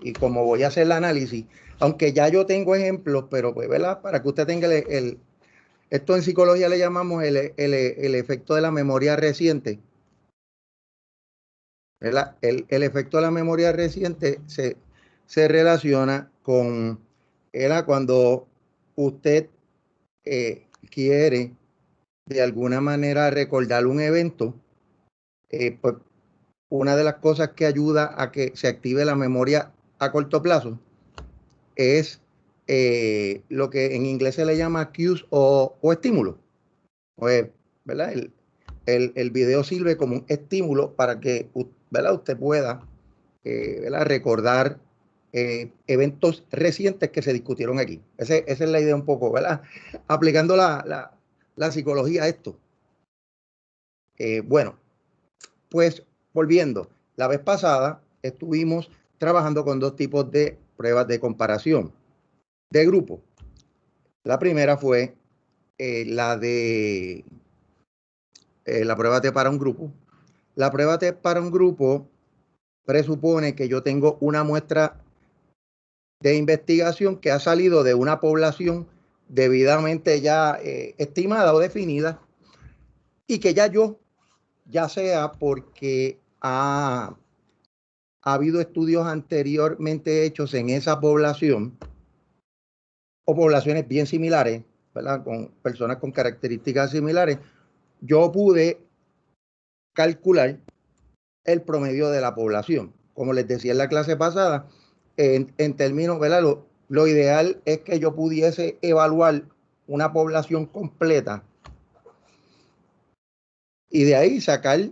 y como voy a hacer el análisis, aunque ya yo tengo ejemplos, pero pues, ¿verdad? Para que usted tenga esto en psicología le llamamos el efecto de la memoria reciente. ¿Verdad? El efecto de la memoria reciente se relaciona con cuando usted quiere de alguna manera recordar un evento, pues una de las cosas que ayuda a que se active la memoria a corto plazo es lo que en inglés se le llama cues o estímulos. Pues, ¿verdad? El video sirve como un estímulo para que, ¿verdad?, usted pueda ¿verdad?, recordar eventos recientes que se discutieron aquí. Esa es la idea un poco, ¿verdad? Aplicando la psicología a esto. Bueno, pues volviendo, la vez pasada estuvimos trabajando con dos tipos de pruebas de comparación de grupo. La primera fue la de la prueba T para un grupo. La prueba T para un grupo presupone que yo tengo una muestra de investigación que ha salido de una población debidamente ya estimada o definida y que ya sea porque ha habido estudios anteriormente hechos en esa población o poblaciones bien similares, ¿verdad?, con personas con características similares, yo pude calcular el promedio de la población. Como les decía en la clase pasada, en términos, ¿verdad?, lo ideal es que yo pudiese evaluar una población completa y de ahí sacar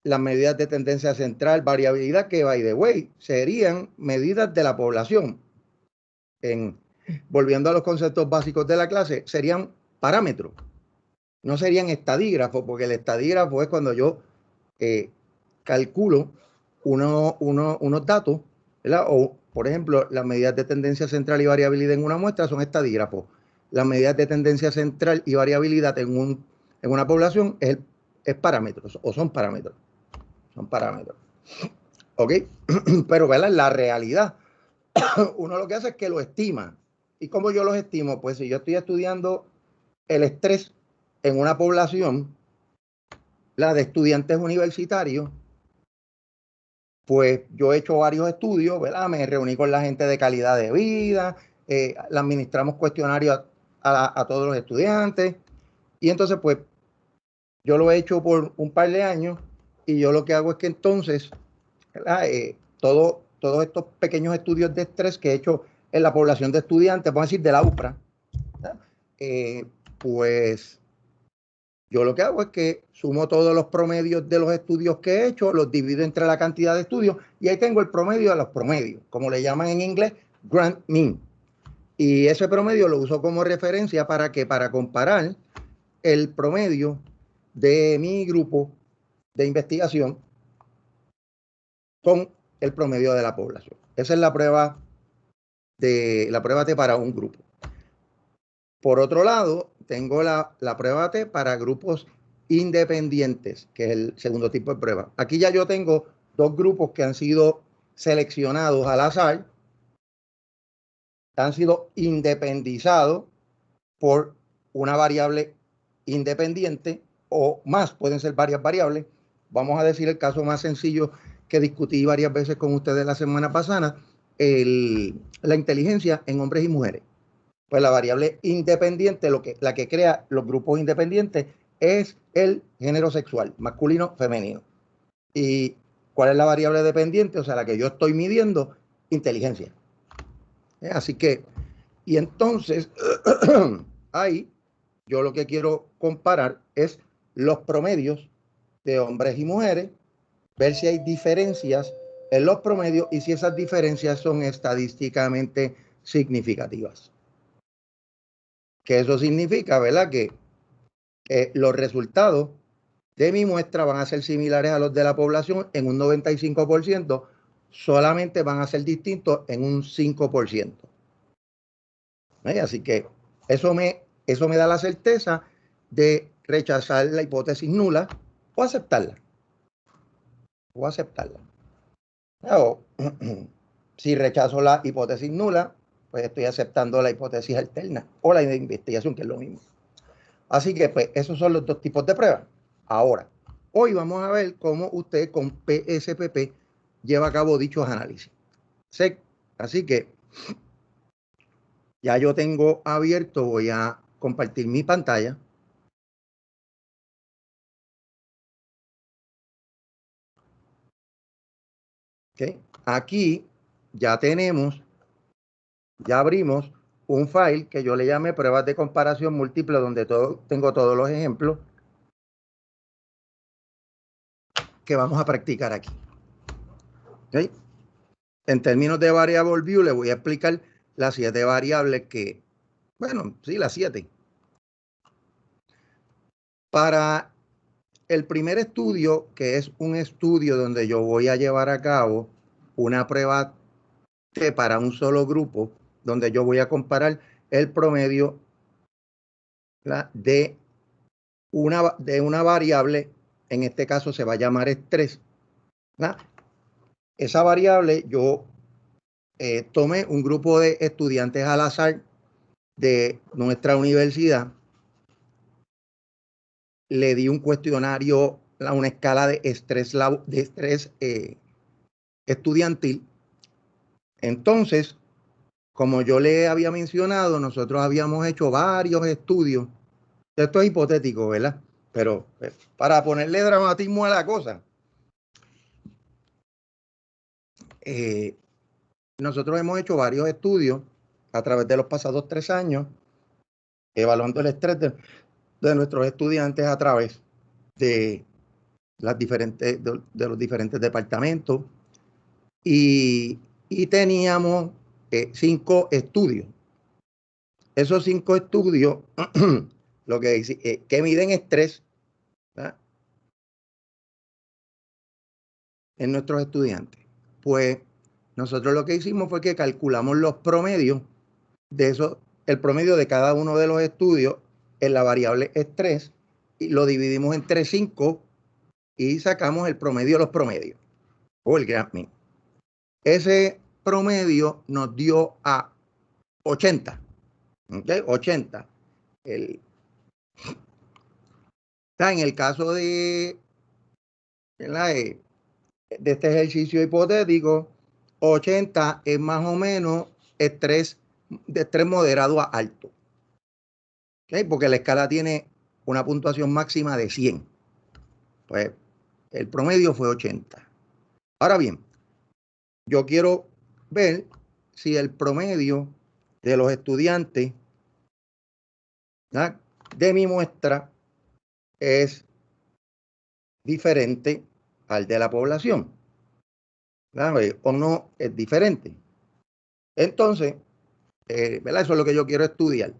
las medidas de tendencia central, variabilidad, que, by the way, serían medidas de la población. Volviendo a los conceptos básicos de la clase, serían parámetros, no serían estadígrafos, porque el estadígrafo es cuando yo calculo unos datos, ¿verdad? O, por ejemplo, las medidas de tendencia central y variabilidad en una muestra son estadígrafos. Las medidas de tendencia central y variabilidad en una población es parámetros, o son parámetros. Son parámetros. ¿Ok? Pero, ¿verdad?, la realidad, uno lo que hace es que lo estima. ¿Y cómo yo los estimo? Pues si yo estoy estudiando el estrés en una población, la de estudiantes universitarios, pues yo he hecho varios estudios, ¿verdad? Me reuní con la gente de calidad de vida, le administramos cuestionarios a todos los estudiantes, y entonces pues yo lo he hecho por un par de años, y yo lo que hago es que entonces, ¿verdad?, todos estos pequeños estudios de estrés que he hecho en la población de estudiantes, vamos a decir de la UPRA, pues yo lo que hago es que sumo todos los promedios de los estudios que he hecho, los divido entre la cantidad de estudios y ahí tengo el promedio de los promedios, como le llaman en inglés, grand mean. Y ese promedio lo uso como referencia para comparar el promedio de mi grupo de investigación con el promedio de la población. Esa es la prueba T para un grupo. Por otro lado, tengo la prueba T para grupos independientes, que es el segundo tipo de prueba. Aquí ya yo tengo dos grupos que han sido seleccionados al azar, han sido independizados por una variable independiente o más, pueden ser varias variables. Vamos a decir el caso más sencillo que discutí varias veces con ustedes la semana pasada, la inteligencia en hombres y mujeres. Pues la variable independiente, la que crea los grupos independientes, es el género sexual, masculino, femenino. ¿Y cuál es la variable dependiente? O sea, la que yo estoy midiendo, inteligencia. Así que, y entonces, ahí yo lo que quiero comparar es los promedios de hombres y mujeres, ver si hay diferencias en los promedios y si esas diferencias son estadísticamente significativas. Que eso significa, ¿verdad?, que los resultados de mi muestra van a ser similares a los de la población en un 95%, solamente van a ser distintos en un 5%. Así que eso me da la certeza de rechazar la hipótesis nula o aceptarla. O, si rechazo la hipótesis nula, pues estoy aceptando la hipótesis alterna o la de investigación, que es lo mismo. Así que, pues, esos son los dos tipos de pruebas. Ahora, hoy vamos a ver cómo usted con PSPP lleva a cabo dichos análisis. Así que ya yo tengo abierto, voy a compartir mi pantalla. ¿Okay? Aquí ya tenemos, ya abrimos un file que yo le llamé pruebas de comparación múltiple, donde tengo todos los ejemplos que vamos a practicar aquí. ¿Okay? En términos de variable view, le voy a explicar las 7 variables que, bueno, sí, las 7. Para el primer estudio, que es un estudio donde yo voy a llevar a cabo una prueba para un solo grupo, donde yo voy a comparar el promedio de una variable, en este caso se va a llamar estrés. Esa variable yo tomé un grupo de estudiantes al azar de nuestra universidad, le di un cuestionario, una escala de estrés estudiantil. Entonces, como yo le había mencionado, nosotros habíamos hecho varios estudios. Esto es hipotético, ¿verdad? Pero para ponerle dramatismo a la cosa, nosotros hemos hecho varios estudios a través de los pasados 3 años, evaluando el estrés de nuestros estudiantes a través de los diferentes departamentos, y teníamos 5 estudios. Esos 5 estudios lo que miden estrés, ¿verdad?, en nuestros estudiantes. Pues nosotros lo que hicimos fue que calculamos los promedios de eso, el promedio de cada uno de los estudios en la variable estrés, y lo dividimos entre 5 y sacamos el promedio de los promedios, o el Grand Mean. Ese promedio nos dio a 80. ¿Okay? 80. En el caso de este ejercicio hipotético, 80 es más o menos estrés, de estrés moderado a alto. ¿Okay? Porque la escala tiene una puntuación máxima de 100. Pues el promedio fue 80. Ahora bien, yo quiero ver si el promedio de los estudiantes, ¿verdad?, de mi muestra es diferente al de la población, ¿verdad?, o no es diferente. Entonces, ¿verdad?, eso es lo que yo quiero estudiar.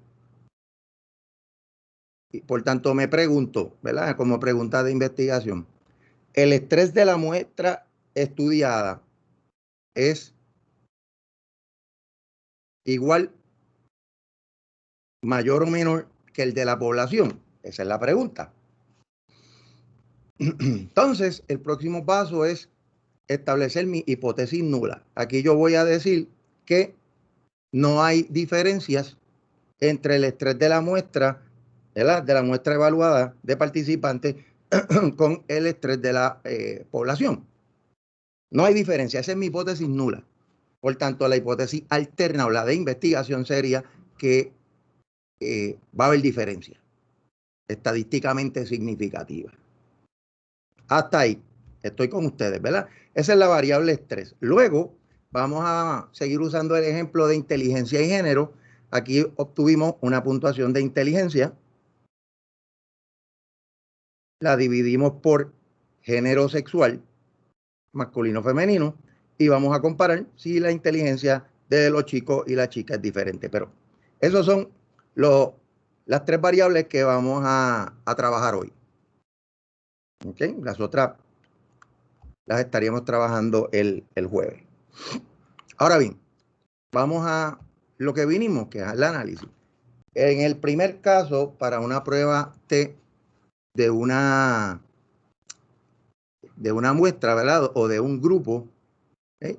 Y por tanto me pregunto, ¿verdad?, como pregunta de investigación, ¿el estrés de la muestra estudiada es igual, mayor o menor que el de la población? Esa es la pregunta. Entonces, el próximo paso es establecer mi hipótesis nula. Aquí yo voy a decir que no hay diferencias entre el estrés de la muestra, ¿verdad?, de la muestra evaluada de participantes con el estrés de la población. No hay diferencia. Esa es mi hipótesis nula. Por tanto, la hipótesis alterna o la de investigación sería que va a haber diferencia estadísticamente significativa. Hasta ahí estoy con ustedes, ¿verdad? Esa es la variable estrés. Luego vamos a seguir usando el ejemplo de inteligencia y género. Aquí obtuvimos una puntuación de inteligencia. La dividimos por género sexual, masculino o femenino, y vamos a comparar si la inteligencia de los chicos y las chicas es diferente. Pero esos son las 3 variables que vamos a trabajar hoy. ¿Okay? Las otras las estaríamos trabajando el jueves. Ahora bien, vamos a lo que vinimos, que es el análisis. En el primer caso, para una prueba T de una muestra, ¿verdad?, o de un grupo, ¿Okay?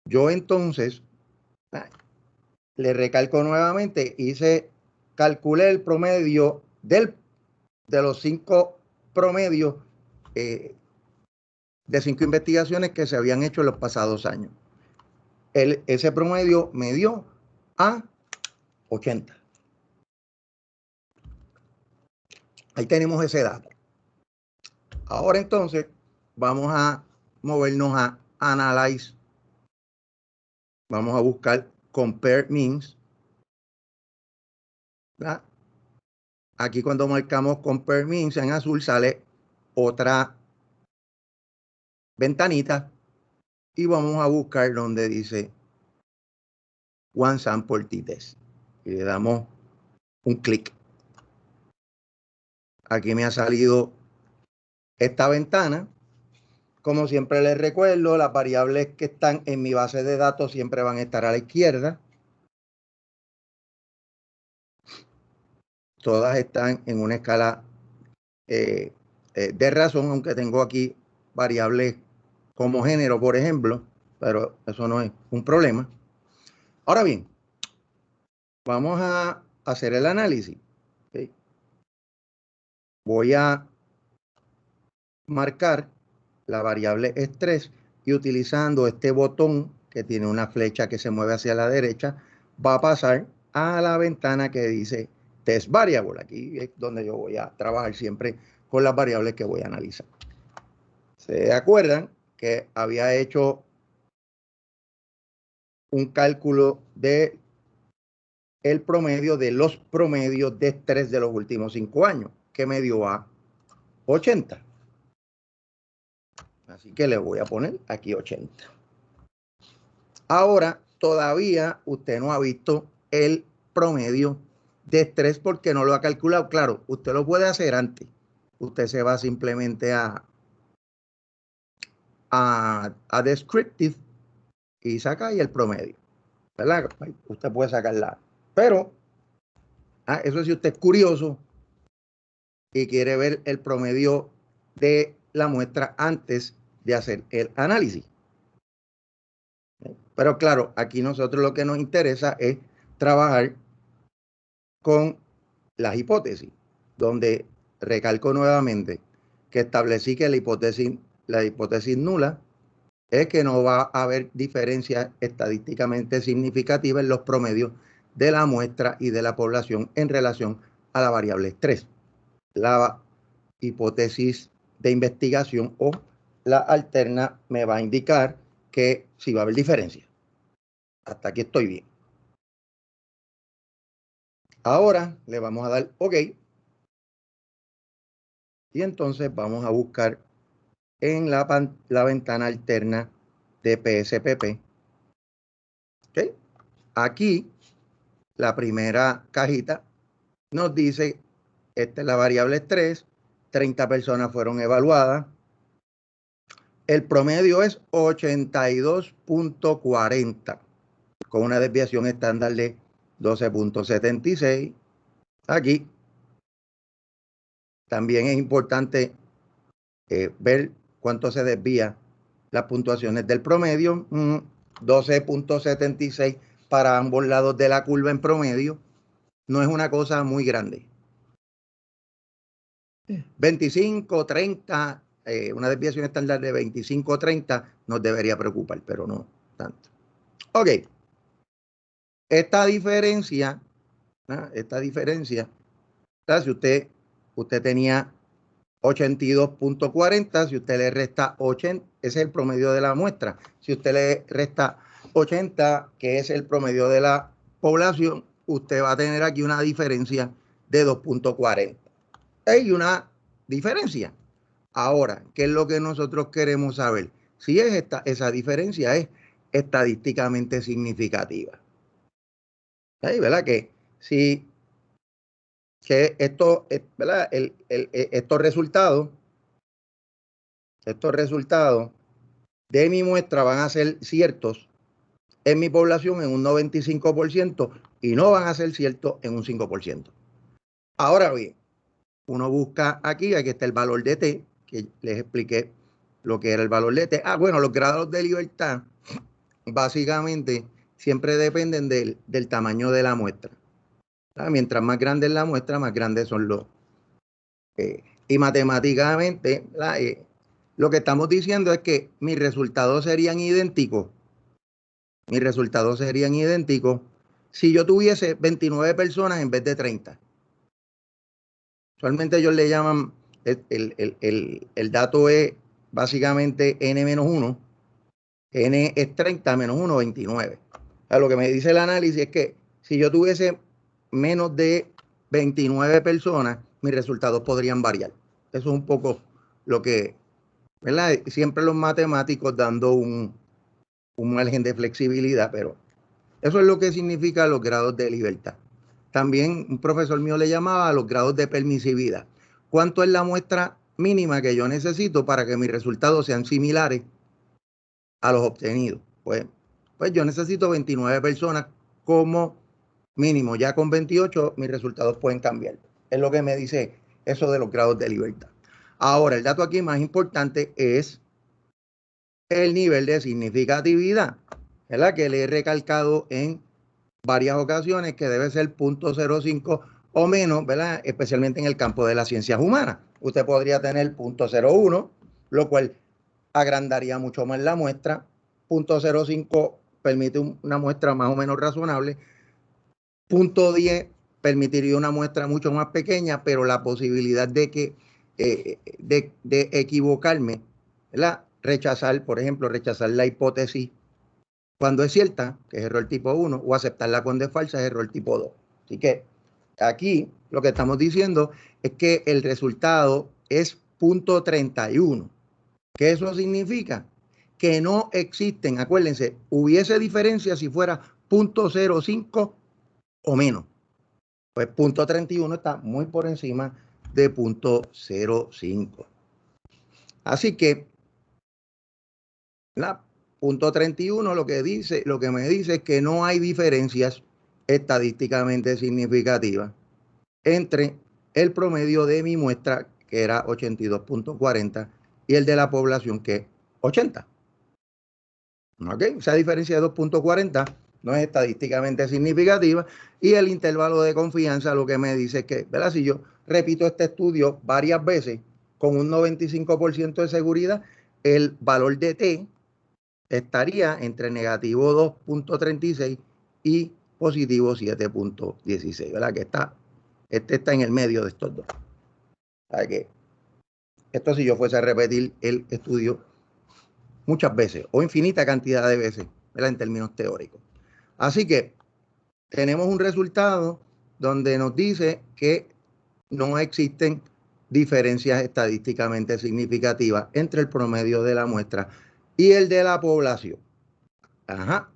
Yo entonces le recalco nuevamente, calculé el promedio de los 5 promedios de 5 investigaciones que se habían hecho en los pasados años. Ese promedio me dio a 80. Ahí tenemos ese dato. Ahora entonces vamos a movernos a Analyze. Vamos a buscar Compare Means. ¿Verdad? Aquí cuando marcamos Compare Means en azul sale otra ventanita y vamos a buscar donde dice One Sample T-Test y le damos un clic. Aquí me ha salido esta ventana. Como siempre les recuerdo, las variables que están en mi base de datos siempre van a estar a la izquierda. Todas están en una escala de razón, aunque tengo aquí variables como género, por ejemplo, pero eso no es un problema. Ahora bien, vamos a hacer el análisis. ¿Okay? Voy a marcar la variable estrés y utilizando este botón que tiene una flecha que se mueve hacia la derecha, va a pasar a la ventana que dice Test Variable. Aquí es donde yo voy a trabajar siempre con las variables que voy a analizar. ¿Se acuerdan que había hecho un cálculo de el promedio de los promedios de estrés de los últimos 5 años, que me dio a 80? Así que le voy a poner aquí 80. Ahora, todavía usted no ha visto el promedio de estrés porque no lo ha calculado. Claro, usted lo puede hacer antes. Usted se va simplemente a Descriptive y saca ahí el promedio, ¿verdad? Usted puede sacarla. Pero, eso si usted es curioso y quiere ver el promedio de la muestra antes de hacer el análisis. Pero claro, aquí nosotros lo que nos interesa es trabajar con las hipótesis, donde recalco nuevamente que establecí que la hipótesis nula es que no va a haber diferencia estadísticamente significativa en los promedios de la muestra y de la población en relación a la variable estrés. La hipótesis de investigación o la alterna me va a indicar que sí va a haber diferencia. Hasta aquí estoy bien. Ahora le vamos a dar OK. Y entonces vamos a buscar en la ventana alterna de PSPP. ¿Okay? Aquí, la primera cajita nos dice, esta es la variable estrés, 30 personas fueron evaluadas. El promedio es 82.40, con una desviación estándar de 12.76. Aquí también es importante ver cuánto se desvía las puntuaciones del promedio. 12.76 para ambos lados de la curva en promedio. No es una cosa muy grande. 25, 30, una desviación estándar de 25 30 nos debería preocupar, pero no tanto. OK. Esta diferencia, si usted tenía 82.40, si usted le resta 80, ese es el promedio de la muestra. Si usted le resta 80, que es el promedio de la población, usted va a tener aquí una diferencia de 2.40. Hay una diferencia. Ahora, ¿qué es lo que nosotros queremos saber? Si esa diferencia es estadísticamente significativa. ¿Verdad? Que si esto, ¿verdad? Estos resultados de mi muestra van a ser ciertos en mi población en un 95% y no van a ser ciertos en un 5%. Ahora bien, uno busca aquí está el valor de T, que les expliqué lo que era el valor de T. Bueno, los grados de libertad básicamente siempre dependen del tamaño de la muestra. Mientras más grande es la muestra, más grandes son los... y matemáticamente, lo que estamos diciendo es que mis resultados serían idénticos. Mis resultados serían idénticos si yo tuviese 29 personas en vez de 30. Usualmente ellos le llaman, el dato es básicamente n-1. N es 30 menos 1, 29. Lo que me dice el análisis es que si yo tuviese menos de 29 personas, mis resultados podrían variar. Eso es un poco lo que, ¿verdad? Siempre los matemáticos dando un margen de flexibilidad, pero eso es lo que significa los grados de libertad. También un profesor mío le llamaba a los grados de permisividad. ¿Cuánto es la muestra mínima que yo necesito para que mis resultados sean similares a los obtenidos? Pues yo necesito 29 personas como mínimo. Ya con 28 mis resultados pueden cambiar. Es lo que me dice eso de los grados de libertad. Ahora, el dato aquí más importante es el nivel de significatividad, ¿verdad? Que le he recalcado en varias ocasiones que debe ser 0.05 o menos, ¿verdad? Especialmente en el campo de las ciencias humanas. Usted podría tener 0.01, lo cual agrandaría mucho más la muestra. 0.05 permite una muestra más o menos razonable. 0.10 permitiría una muestra mucho más pequeña, pero la posibilidad de que de equivocarme, ¿verdad? Rechazar, por ejemplo, rechazar la hipótesis cuando es cierta, que es error tipo 1, o aceptarla cuando es falsa, es error tipo 2. Así que aquí lo que estamos diciendo es que el resultado es 0.31. ¿Qué eso significa? Que no existen, acuérdense, hubiese diferencia si fuera 0.05 o menos. Pues 0.31 está muy por encima de 0.05. Así que la 0.31 lo que me dice es que no hay diferencias estadísticamente significativas entre el promedio de mi muestra, que era 82.40, y el de la población, que es 80. ¿Okay? Esa diferencia de 2.40 no es estadísticamente significativa, y el intervalo de confianza lo que me dice es que, ¿verdad? Si yo repito este estudio varias veces con un 95% de seguridad, el valor de T estaría entre negativo 2.36 y positivo 7.16, ¿verdad? Que este está en el medio de estos dos. O sea que esto, si yo fuese a repetir el estudio muchas veces o infinita cantidad de veces, ¿verdad? En términos teóricos. Así que tenemos un resultado donde nos dice que no existen diferencias estadísticamente significativas entre el promedio de la muestra y el de la población. Ajá.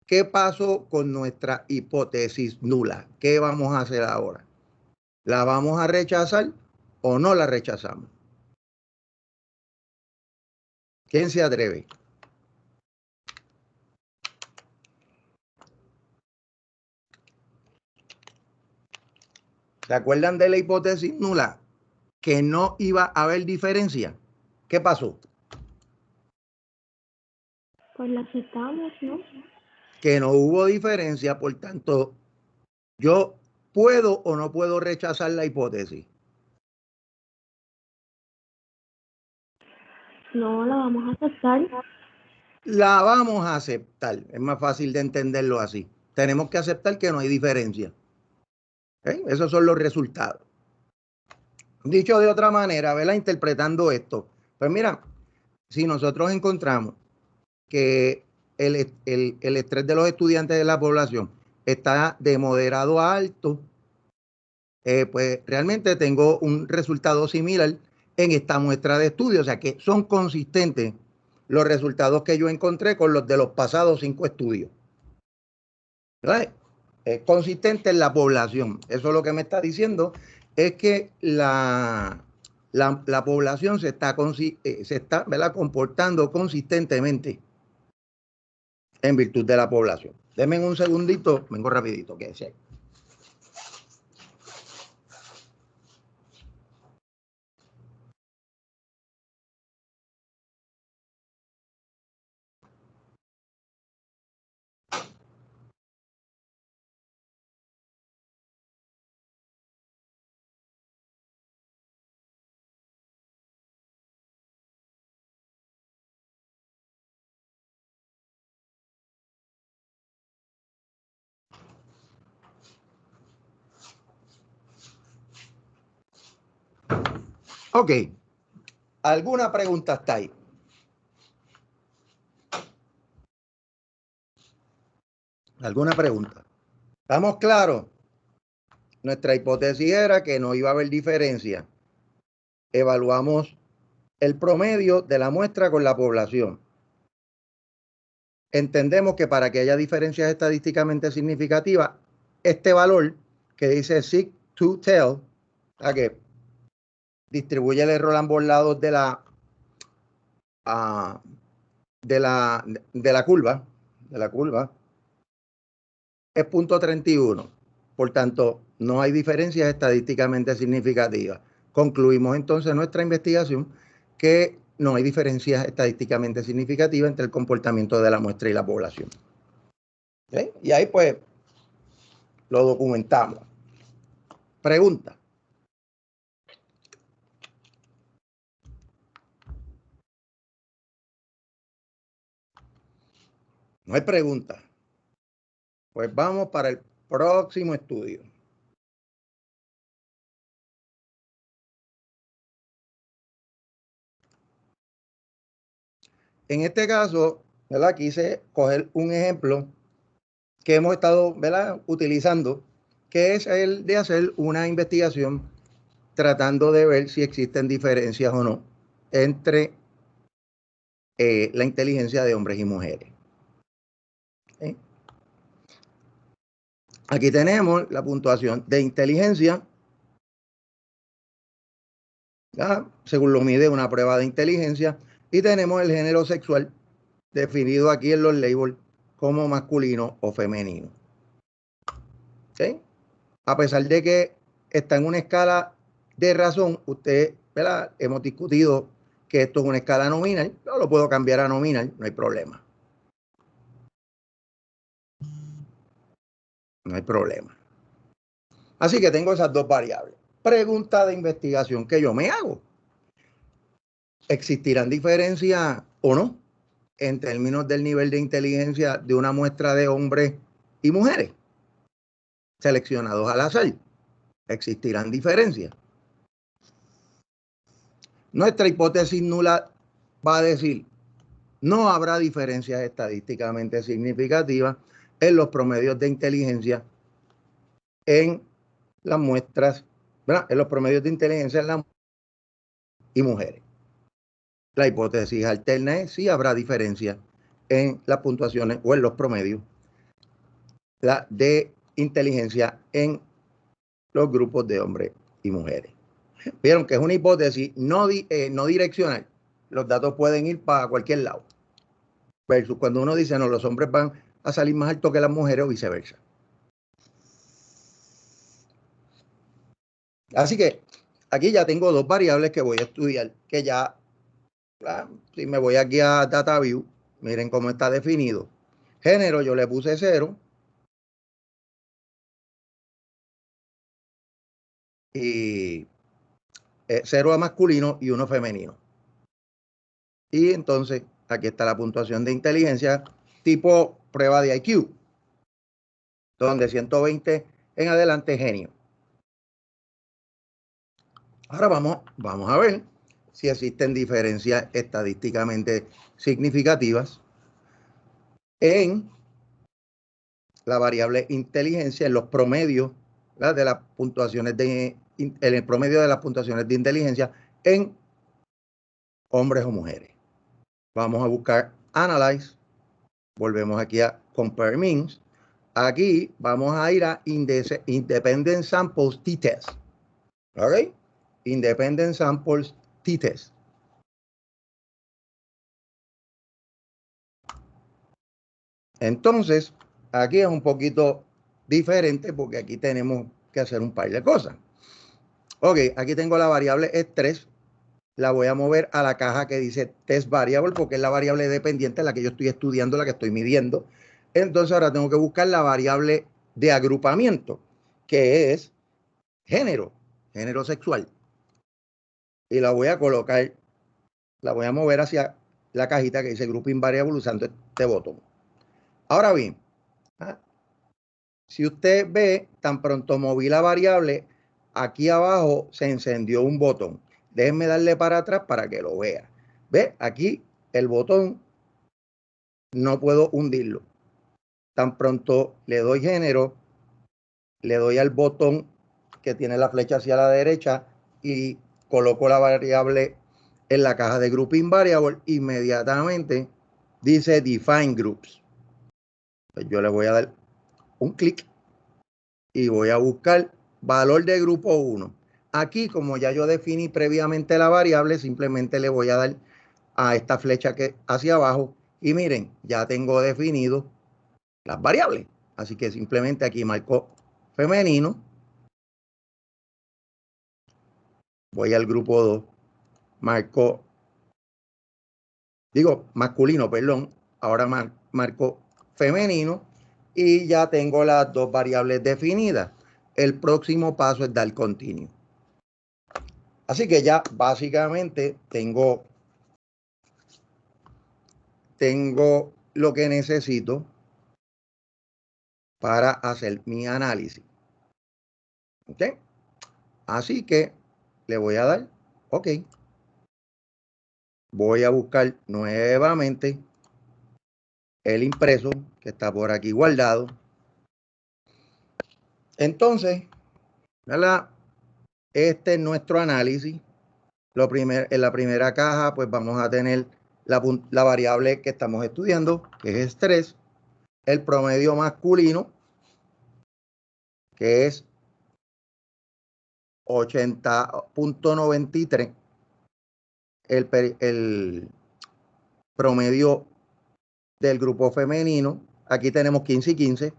¿Qué pasó con nuestra hipótesis nula? ¿Qué vamos a hacer ahora? ¿La vamos a rechazar o no la rechazamos? ¿Quién se atreve? ¿Se acuerdan de la hipótesis nula? Que no iba a haber diferencia. ¿Qué pasó? Pues la aceptamos, ¿no? Que no hubo diferencia, por tanto, yo puedo o no puedo rechazar la hipótesis. No la vamos a aceptar. La vamos a aceptar. Es más fácil de entenderlo así. Tenemos que aceptar que no hay diferencia. Esos son los resultados. Dicho de otra manera, ¿verdad? Interpretando esto. Pues mira, si nosotros encontramos que el estrés de los estudiantes de la población está de moderado a alto, pues realmente tengo un resultado similar en esta muestra de estudio. O sea que son consistentes los resultados que yo encontré con los de los pasados 5 estudios. ¿Verdad? Es consistente en la población. Eso lo que me está diciendo es que la población se está ¿verdad? Comportando consistentemente en virtud de la población. Denme un segundito, vengo rapidito, que sé. Ok. ¿Alguna pregunta hasta ahí? ¿Alguna pregunta? ¿Estamos claros? Nuestra hipótesis era que no iba a haber diferencia. Evaluamos el promedio de la muestra con la población. Entendemos que para que haya diferencias estadísticamente significativas, este valor que dice seek to tell, que distribuye el error a ambos lados de la curva, es 0.31. Por tanto, no hay diferencias estadísticamente significativas. Concluimos entonces nuestra investigación que no hay diferencias estadísticamente significativas entre el comportamiento de la muestra y la población. ¿Sí? Y ahí pues lo documentamos. Pregunta. No hay pregunta. Pues vamos para el próximo estudio. En este caso, ¿verdad? Quise coger un ejemplo que hemos estado, ¿verdad?, utilizando, que es el de hacer una investigación tratando de ver si existen diferencias o no entre la inteligencia de hombres y mujeres. ¿Sí? Aquí tenemos la puntuación de inteligencia, ¿verdad?, según lo mide una prueba de inteligencia, y tenemos el género sexual definido aquí en los labels como masculino o femenino. ¿Sí? A pesar de que está en una escala de razón, usted, ¿verdad?, hemos discutido que esto es una escala nominal, yo lo puedo cambiar a nominal, no hay problema. No hay problema. Así que tengo esas dos variables. Pregunta de investigación que yo me hago. ¿Existirán diferencias o no en términos del nivel de inteligencia de una muestra de hombres y mujeres seleccionados al azar? ¿Existirán diferencias? Nuestra hipótesis nula va a decir: no habrá diferencias estadísticamente significativas en los promedios de inteligencia en las muestras, ¿verdad?, en los promedios de inteligencia en las y mujeres. La hipótesis alterna es si habrá diferencia en las puntuaciones o en los promedios de inteligencia en los grupos de hombres y mujeres. Vieron que es una hipótesis no direccional. Los datos pueden ir para cualquier lado. Versus cuando uno dice, no, los hombres van a salir más alto que las mujeres o viceversa. Así que aquí ya tengo dos variables que voy a estudiar, que ya, si me voy aquí a DataView, miren cómo está definido. Género yo le puse 0. Y 0 a masculino y 1 femenino. Y entonces aquí está la puntuación de inteligencia tipo prueba de IQ, donde 120 en adelante genio. Ahora vamos a ver si existen diferencias estadísticamente significativas en la variable inteligencia, en los promedios, ¿verdad?, de las puntuaciones en el promedio de las puntuaciones de inteligencia en hombres o mujeres. Vamos a buscar Analyze. Volvemos aquí a Compare Means. Aquí vamos a ir a Independent Samples T-Test. ¿Ok? Independent Samples T-Test. Entonces, aquí es un poquito diferente porque aquí tenemos que hacer un par de cosas. Ok, aquí tengo la variable estrés. La voy a mover a la caja que dice Test Variable porque es la variable dependiente, la que yo estoy estudiando, la que estoy midiendo. Entonces ahora tengo que buscar la variable de agrupamiento, que es género sexual. Y la voy a colocar, la voy a mover hacia la cajita que dice Grouping Variable usando este botón. Ahora bien, si usted ve, tan pronto moví la variable, aquí abajo se encendió un botón. Déjenme darle para atrás para que lo vea. ¿Ve? Aquí el botón no puedo hundirlo. Tan pronto le doy género, le doy al botón que tiene la flecha hacia la derecha y coloco la variable en la caja de grouping variable, inmediatamente dice define groups. Pues yo le voy a dar un clic y voy a buscar valor de grupo 1. Aquí, como ya yo definí previamente la variable, simplemente le voy a dar a esta flecha que hacia abajo y miren, ya tengo definido las variables. Así que simplemente aquí marco femenino. Voy al grupo 2, marco, digo masculino, perdón. Ahora marco femenino y ya tengo las dos variables definidas. El próximo paso es dar continue. Así que ya básicamente tengo lo que necesito para hacer mi análisis. ¿Ok? Así que le voy a dar OK. Voy a buscar nuevamente el impreso que está por aquí guardado. Entonces, ¿verdad? Este es nuestro análisis. En la primera caja, pues vamos a tener la variable que estamos estudiando, que es estrés, el promedio masculino, que es 80.93, el promedio del grupo femenino, aquí tenemos 15 y 15,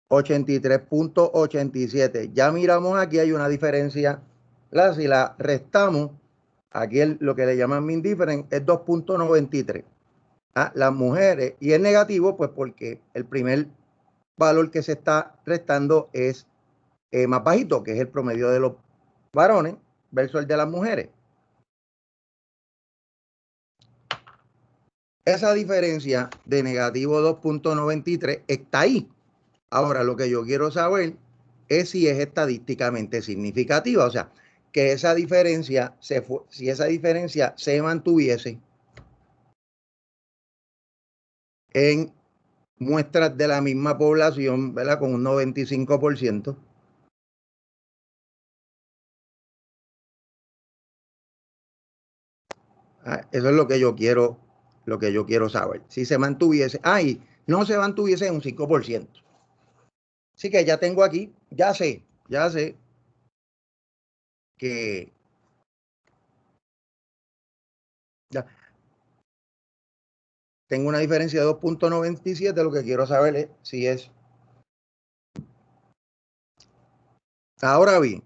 83.87. Ya miramos aquí, hay una diferencia. Si la restamos, aquí lo que le llaman mean difference es 2.93. Las mujeres, y es negativo, pues porque el primer valor que se está restando es más bajito, que es el promedio de los varones versus el de las mujeres. Esa diferencia de negativo 2.93 está ahí. Ahora, lo que yo quiero saber es si es estadísticamente significativa, o sea, que esa diferencia si esa diferencia se mantuviese en muestras de la misma población, ¿verdad? Con un 95%. Eso es lo que yo quiero saber. Si se mantuviese, no se mantuviese en un 5%. Así que ya tengo aquí, ya sé que ya tengo una diferencia de 2.97. Lo que quiero saber es si es. Ahora bien,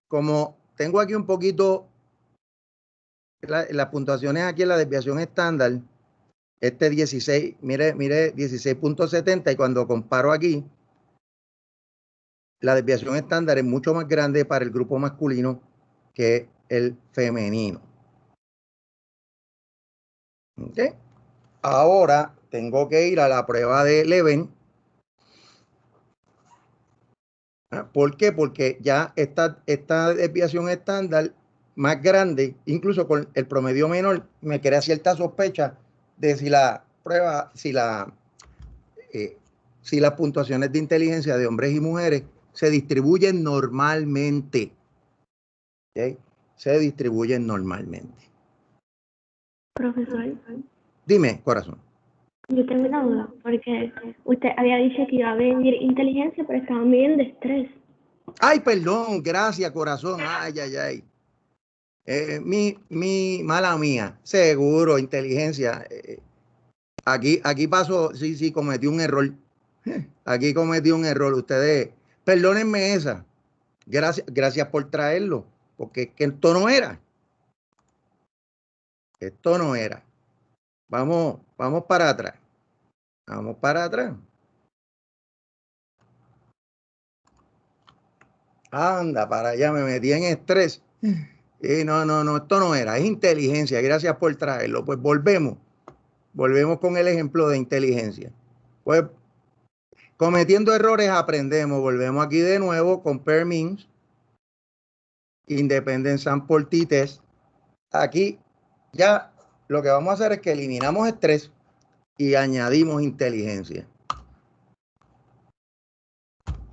como tengo aquí un poquito las puntuaciones aquí en la desviación estándar, 16, mire 16.70, y cuando comparo aquí, la desviación estándar es mucho más grande para el grupo masculino que el femenino. ¿Okay? Ahora tengo que ir a la prueba de Leven. ¿Por qué? Porque ya esta desviación estándar más grande, incluso con el promedio menor, me crea cierta sospecha de si la prueba, si las puntuaciones de inteligencia de hombres y mujeres se distribuyen normalmente. ¿Okay? Se distribuyen normalmente. Profesor, Dime, corazón. yo tengo una duda, porque usted había dicho que iba a venir inteligencia, pero estaban midiendo estrés. Ay, perdón, gracias, corazón. Ay. Mi mala mía, seguro, inteligencia. Aquí pasó, sí, cometí un error. Aquí cometí un error. Ustedes, perdónenme esa. Gracias por traerlo, porque es que esto no era. Esto no era. Vamos para atrás. Vamos para atrás. Anda, para allá, me metí en estrés. No, esto no era. Es inteligencia. Gracias por traerlo. Pues volvemos con el ejemplo de inteligencia. Pues cometiendo errores aprendemos. Volvemos aquí de nuevo, compare means. Independent Sample T-Test. Aquí ya lo que vamos a hacer es que eliminamos estrés y añadimos inteligencia.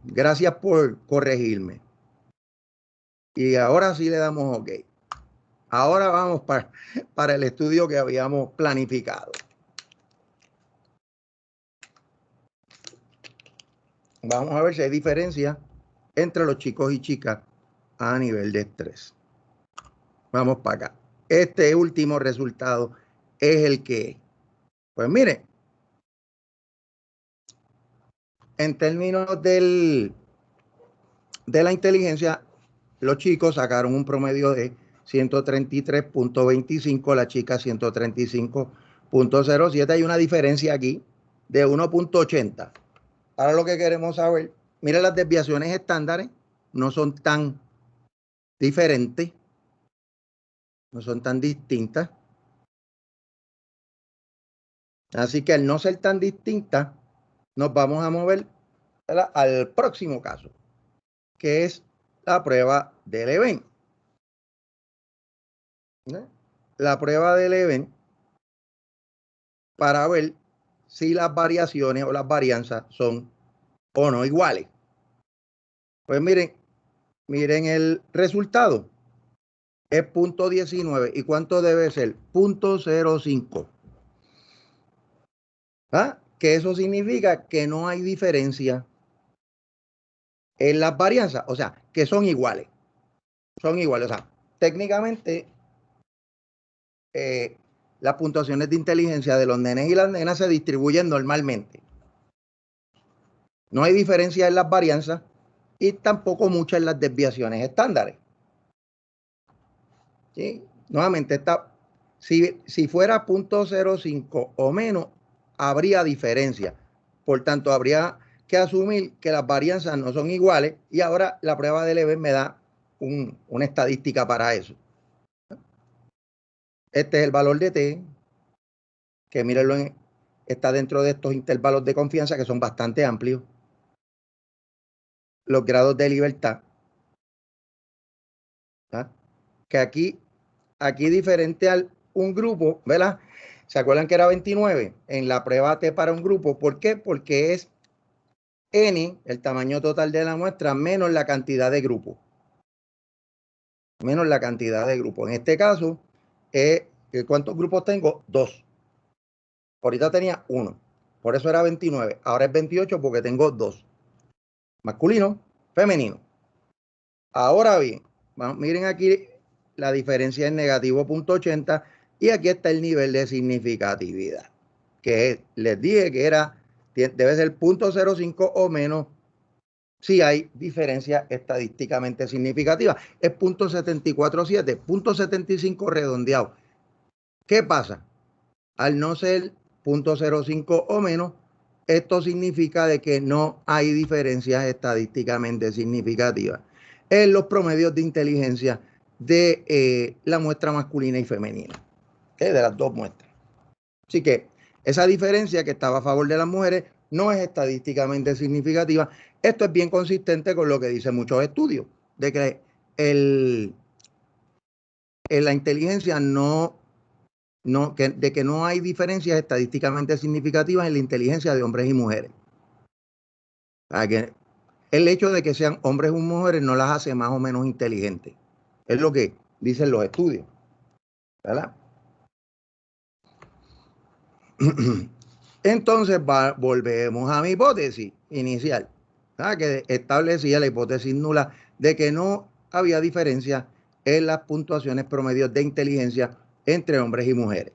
Gracias por corregirme. Y ahora sí le damos OK. Ahora vamos para el estudio que habíamos planificado. Vamos a ver si hay diferencia entre los chicos y chicas a nivel de estrés. Vamos para acá. Este último resultado es el que, pues mire, en términos de la inteligencia, los chicos sacaron un promedio de 133.25, la chica 135.07. Hay una diferencia aquí de 1.80. Ahora lo que queremos saber, mire, las desviaciones estándares no son tan diferentes, no son tan distintas. Así que al no ser tan distintas, nos vamos a mover al próximo caso, que es la prueba de Leven. La prueba de Leven para ver si las variaciones o las varianzas son o no iguales. Pues miren el resultado. Es 0.19. ¿Y cuánto debe ser? 0.05. ¿Ah? Que eso significa que no hay diferencia en las varianzas. O sea, que son iguales. Son iguales. O sea, técnicamente las puntuaciones de inteligencia de los nenes y las nenas se distribuyen normalmente. No hay diferencia en las varianzas y tampoco muchas en las desviaciones estándares. ¿Sí? Nuevamente, si fuera 0.05 o menos, habría diferencia. Por tanto, habría que asumir que las varianzas no son iguales y ahora la prueba de Leven me da una estadística para eso. Este es el valor de T, que mírenlo, está dentro de estos intervalos de confianza que son bastante amplios. Los grados de libertad. ¿Ah? Que aquí diferente a un grupo, ¿verdad? ¿Se acuerdan que era 29? En la prueba T para un grupo. ¿Por qué? Porque es N, el tamaño total de la muestra, menos la cantidad de grupos. Menos la cantidad de grupos. En este caso, ¿cuántos grupos tengo? 2. Ahorita tenía 1. Por eso era 29. Ahora es 28 porque tengo 2. Masculino, femenino. Ahora bien, miren aquí la diferencia en negativo 0.80 y aquí está el nivel de significatividad, que les dije que debe ser 0.05 o menos si hay diferencia estadísticamente significativa. Es 0.747, 0.75 redondeado. ¿Qué pasa? Al no ser 0.05 o menos, esto significa de que no hay diferencias estadísticamente significativas en los promedios de inteligencia de la muestra masculina y femenina, de las dos muestras. Así que esa diferencia que estaba a favor de las mujeres no es estadísticamente significativa. Esto es bien consistente con lo que dicen muchos estudios, de que la inteligencia de que no hay diferencias estadísticamente significativas en la inteligencia de hombres y mujeres. Que el hecho de que sean hombres o mujeres no las hace más o menos inteligentes. Es lo que dicen los estudios, ¿verdad? Entonces volvemos a mi hipótesis inicial, ¿verdad? Que establecía la hipótesis nula de que no había diferencia en las puntuaciones promedios de inteligencia entre hombres y mujeres.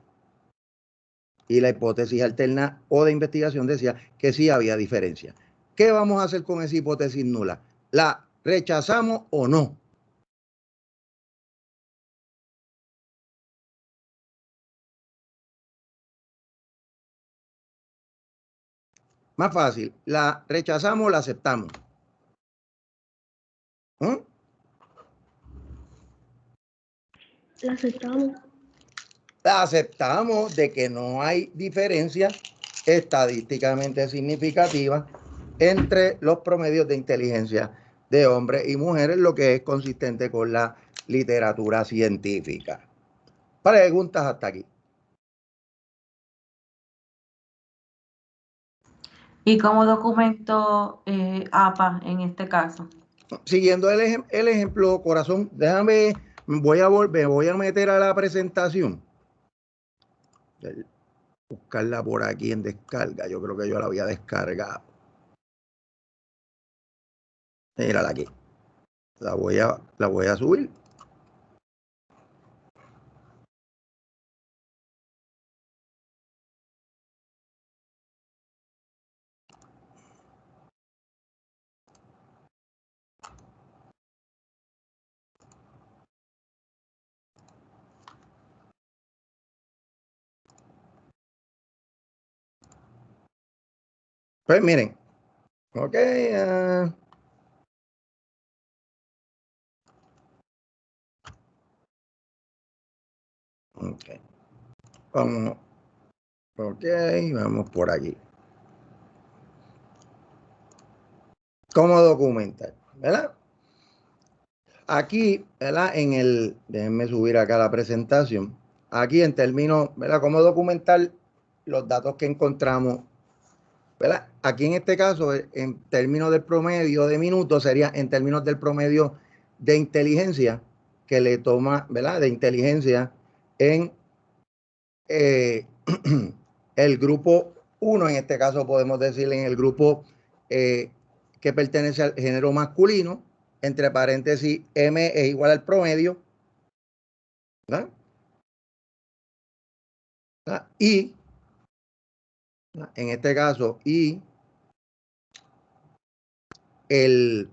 Y la hipótesis alterna o de investigación decía que sí había diferencia. ¿Qué vamos a hacer con esa hipótesis nula? ¿La rechazamos o no? Más fácil, ¿la rechazamos o la aceptamos? ¿Eh? La aceptamos. La aceptamos de que no hay diferencia estadísticamente significativa entre los promedios de inteligencia de hombres y mujeres, lo que es consistente con la literatura científica. Preguntas hasta aquí. ¿Y cómo documento APA en este caso? Siguiendo el ejemplo, corazón, déjame, voy a meter a la presentación. Buscarla por aquí en descarga. Yo creo que yo la había descargado. Mírala aquí. La voy a subir. Pues miren, ok, ok, vamos, ok, vamos por aquí. ¿Cómo documentar? ¿Verdad? Aquí, ¿verdad? Déjenme subir acá la presentación. Aquí en términos, ¿verdad? ¿Cómo documentar los datos que encontramos? ¿Verdad? Aquí en este caso, en términos del promedio de minutos, sería en términos del promedio de inteligencia que le toma, ¿verdad? De inteligencia en el grupo 1, en este caso podemos decirle en el grupo que pertenece al género masculino, entre paréntesis, M es igual al promedio, ¿verdad? Y, en este caso, y el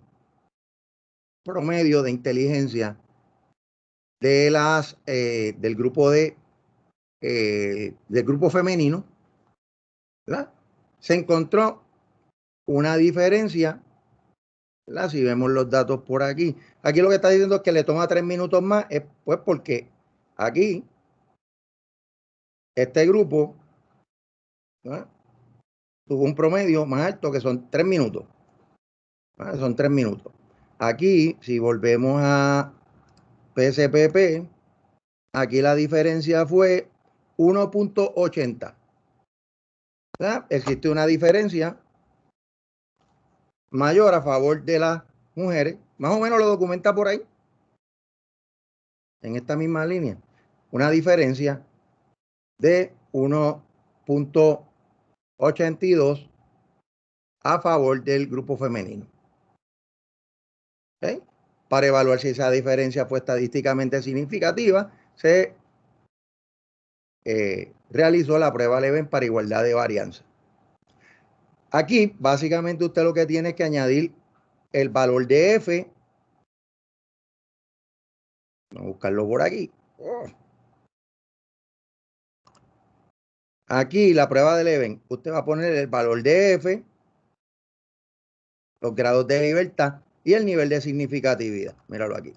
promedio de inteligencia de del grupo del grupo femenino, ¿verdad? Se encontró una diferencia, ¿verdad? Si vemos los datos por aquí. Aquí lo que está diciendo es que le toma 3 minutos más, pues porque aquí este grupo, ¿verdad?, tuvo un promedio más alto que son 3 minutos. ¿Verdad? Son 3 minutos. Aquí, si volvemos a PSPP, aquí la diferencia fue 1.80. Existe una diferencia mayor a favor de las mujeres. Más o menos lo documenta por ahí, en esta misma línea. Una diferencia de 1.82 a favor del grupo femenino. ¿Okay? Para evaluar si esa diferencia fue estadísticamente significativa, se realizó la prueba Leven para igualdad de varianza. Aquí, básicamente, usted lo que tiene es que añadir el valor de F. Vamos a buscarlo por aquí. Aquí, la prueba de Leven, usted va a poner el valor de F, los grados de libertad y el nivel de significatividad. Míralo aquí.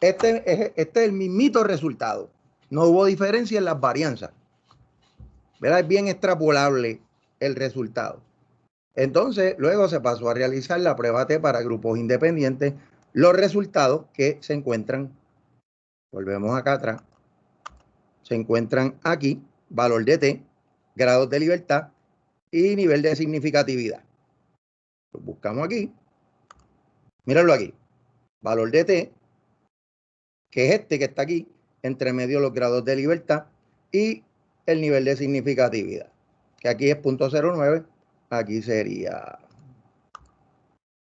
Este es el mismito resultado. No hubo diferencia en las varianzas. ¿Verdad? Es bien extrapolable el resultado. Entonces, luego se pasó a realizar la prueba T para grupos independientes. Los resultados que se encuentran, volvemos acá atrás, se encuentran aquí, valor de T, grados de libertad y nivel de significatividad. Lo buscamos aquí. Míralo aquí. Valor de T, que es este que está aquí, entre medio los grados de libertad y el nivel de significatividad, que aquí es 0.09, aquí sería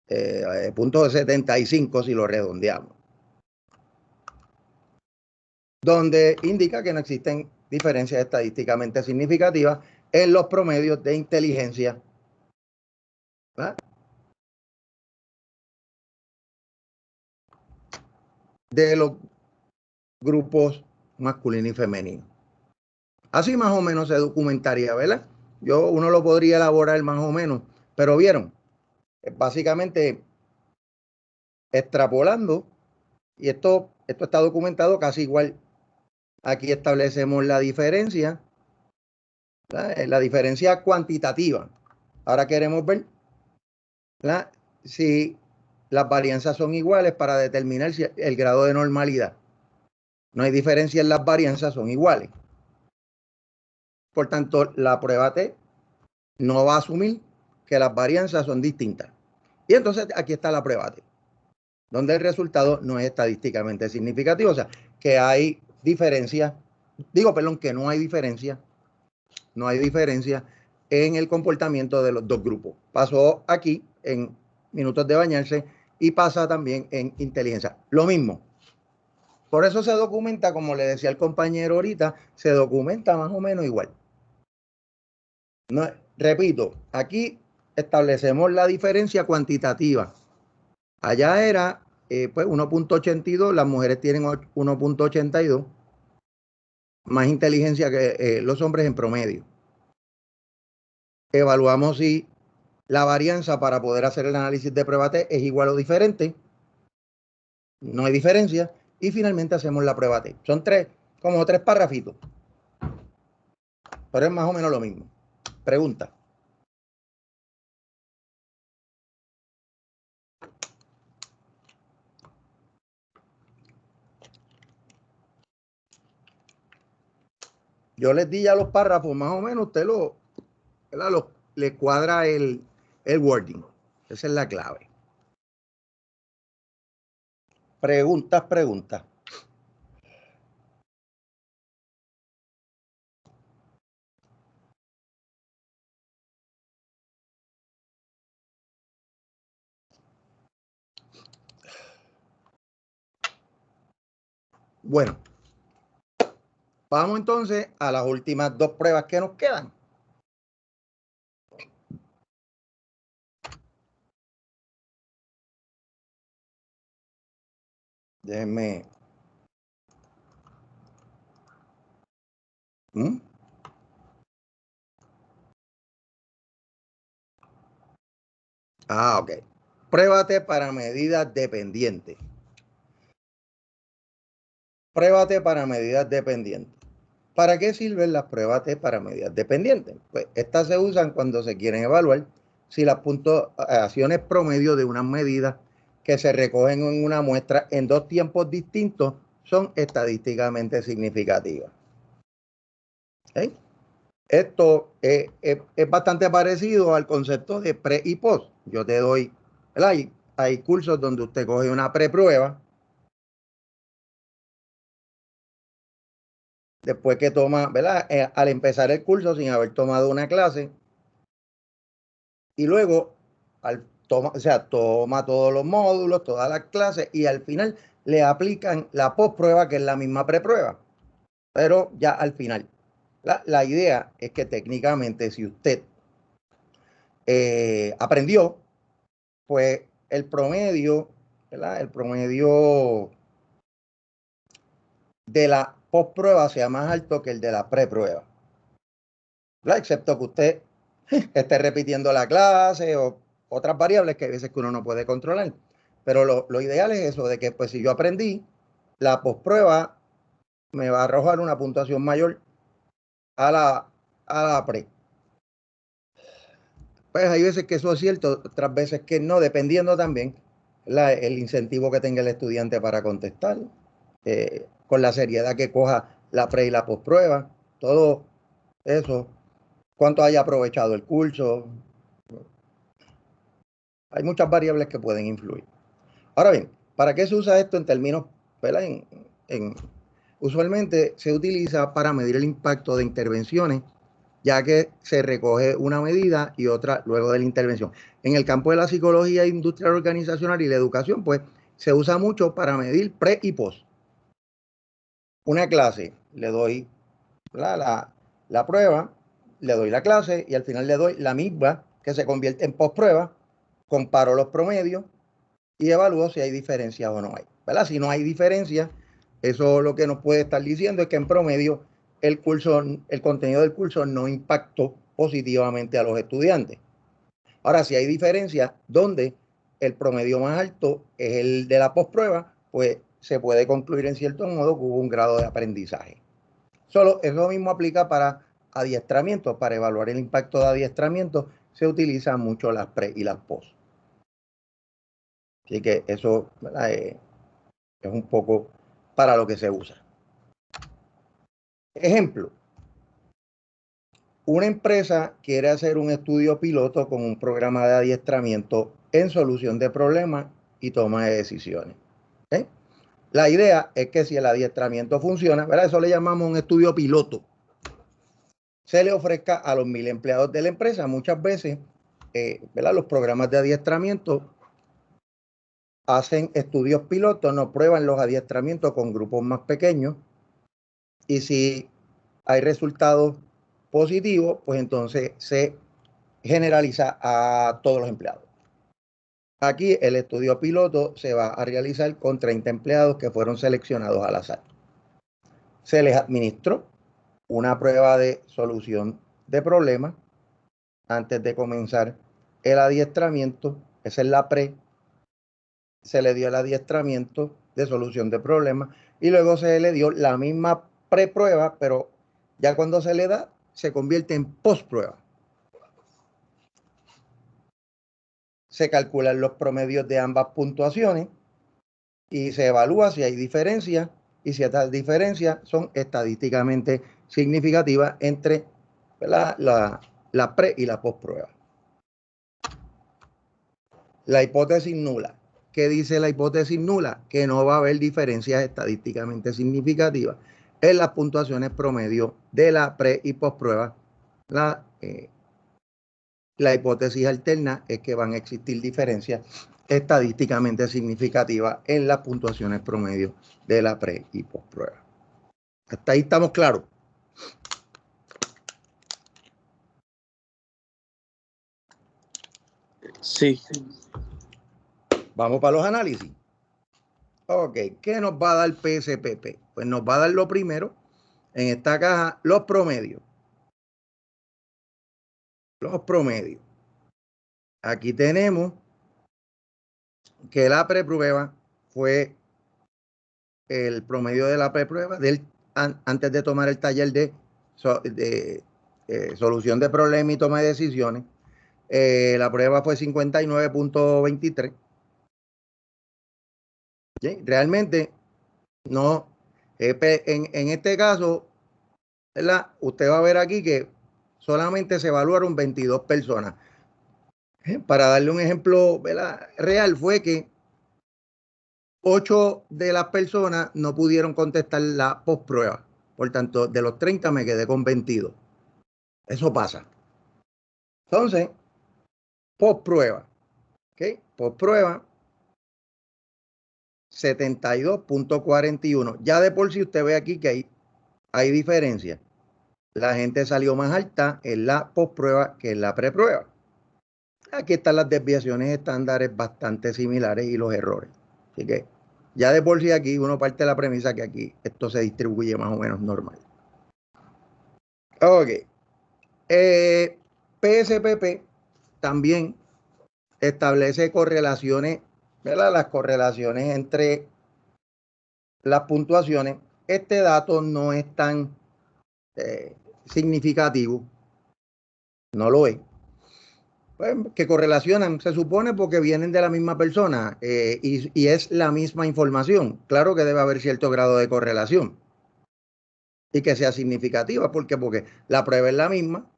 0.75 si lo redondeamos, donde indica que no existen diferencias estadísticamente significativas en los promedios de inteligencia, ¿verdad?, de los grupos masculino y femenino. Así más o menos se documentaría, ¿verdad? Uno lo podría elaborar más o menos, pero vieron, básicamente extrapolando, y esto está documentado casi igual. Aquí establecemos la diferencia, ¿verdad?, la diferencia cuantitativa. Ahora queremos ver, ¿verdad?, si las varianzas son iguales para determinar si el grado de normalidad. No hay diferencia en las varianzas, son iguales. Por tanto, la prueba T no va a asumir que las varianzas son distintas. Y entonces aquí está la prueba T, donde el resultado no es estadísticamente significativo. O sea, que hay diferencia, que no hay diferencia en el comportamiento de los dos grupos. Pasó aquí en minutos de bañarse y pasa también en inteligencia. Lo mismo. Por eso se documenta, como le decía el compañero ahorita, se documenta más o menos igual. No, repito, aquí establecemos la diferencia cuantitativa. Allá era pues 1.82, las mujeres tienen 1.82, más inteligencia que los hombres en promedio. Evaluamos si la varianza para poder hacer el análisis de prueba T es igual o diferente. No hay diferencia. Y finalmente hacemos la prueba T. Son como tres parrafitos. Pero es más o menos lo mismo. Pregunta. Yo les di ya los párrafos, más o menos usted le cuadra el wording. Esa es la clave. Preguntas. Bueno, vamos entonces a las últimas dos pruebas que nos quedan. Déjenme. Ok. Pruébate para medidas dependientes. Pruébate para medidas dependientes. ¿Para qué sirven las pruebas T para medidas dependientes? Pues estas se usan cuando se quieren evaluar si las puntuaciones promedio de unas medidas que se recogen en una muestra en dos tiempos distintos son estadísticamente significativas. ¿Okay? Esto es bastante parecido al concepto de pre y post. Yo te doy, ¿verdad? Hay cursos donde usted coge una preprueba, después que toma, ¿verdad? Al empezar el curso sin haber tomado una clase, y luego toma todos los módulos, todas las clases, y al final le aplican la postprueba, que es la misma preprueba, pero ya al final. La idea es que técnicamente, si usted aprendió, pues el promedio, ¿verdad? El promedio de la postprueba sea más alto que el de la preprueba, ¿verdad? Excepto que usted esté repitiendo la clase o otras variables que hay veces que uno no puede controlar. Pero lo ideal es eso, de que pues si yo aprendí, la postprueba me va a arrojar una puntuación mayor a la pre. Pues hay veces que eso es cierto, otras veces que no, dependiendo también el incentivo que tenga el estudiante para contestar, con la seriedad que coja la pre y la postprueba, todo eso, cuánto haya aprovechado el curso. Hay muchas variables que pueden influir. Ahora bien, ¿para qué se usa esto en términos, ¿verdad? Usualmente se utiliza para medir el impacto de intervenciones, ya que se recoge una medida y otra luego de la intervención. En el campo de la psicología industrial organizacional y la educación, pues se usa mucho para medir pre y post. Una clase, le doy la prueba, le doy la clase y al final le doy la misma que se convierte en postprueba, comparo los promedios y evalúo si hay diferencias o no hay, ¿verdad? Si no hay diferencias, eso lo que nos puede estar diciendo es que en promedio el contenido del curso no impactó positivamente a los estudiantes. Ahora, si hay diferencias donde el promedio más alto es el de la postprueba, pues se puede concluir en cierto modo que hubo un grado de aprendizaje. Eso mismo aplica para adiestramiento. Para evaluar el impacto de adiestramiento se utilizan mucho las pre y las post. Así que eso, ¿verdad? Es un poco para lo que se usa. Ejemplo. Una empresa quiere hacer un estudio piloto con un programa de adiestramiento en solución de problemas y toma de decisiones. ¿Okay? La idea es que si el adiestramiento funciona, ¿verdad? Eso le llamamos un estudio piloto. Se le ofrezca a los 1000 empleados de la empresa. Muchas veces, ¿verdad? Los programas de adiestramiento hacen estudios pilotos, no prueban los adiestramientos con grupos más pequeños. Y si hay resultados positivos, pues entonces se generaliza a todos los empleados. Aquí el estudio piloto se va a realizar con 30 empleados que fueron seleccionados al azar. Se les administró una prueba de solución de problemas antes de comenzar el adiestramiento. Esa es la pre. Se le dio el adiestramiento de solución de problemas y luego se le dio la misma preprueba, pero ya cuando se le da, se convierte en postprueba. Se calculan los promedios de ambas puntuaciones y se evalúa si hay diferencias y si estas diferencias son estadísticamente significativas entre la pre y la postprueba. La hipótesis nula. ¿Qué dice la hipótesis nula? Que no va a haber diferencias estadísticamente significativas en las puntuaciones promedio de la pre y postprueba. La hipótesis alterna es que van a existir diferencias estadísticamente significativas en las puntuaciones promedio de la pre y postprueba. Hasta ahí estamos claros. Sí. Vamos para los análisis. Ok, ¿qué nos va a dar PSPP? Pues nos va a dar lo primero en esta caja, los promedios. Los promedios. Aquí tenemos que la preprueba fue el promedio de la preprueba antes de tomar el taller de solución de problemas y toma de decisiones. La prueba fue 59.23. ¿Sí? Realmente no, en este caso, ¿verdad? Usted va a ver aquí que solamente se evaluaron 22 personas. Para darle un ejemplo, ¿verdad? Real, fue que 8 de las personas no pudieron contestar la postprueba. Por tanto, de los 30 me quedé con 22. Eso pasa. Entonces, postprueba. ¿Ok? Postprueba, 72.41. Ya de por sí usted ve aquí que hay diferencia. La gente salió más alta en la postprueba que en la preprueba. Aquí están las desviaciones estándares bastante similares y los errores. Así que ya de por sí aquí uno parte de la premisa que aquí esto se distribuye más o menos normal. Ok. PSPP también establece correlaciones, ¿verdad? Las correlaciones entre las puntuaciones. Este dato no es tan significativo. No lo es. Pues, que correlacionan, se supone, porque vienen de la misma persona y es la misma información. Claro que debe haber cierto grado de correlación y que sea significativa. ¿Por qué? Porque la prueba es la misma.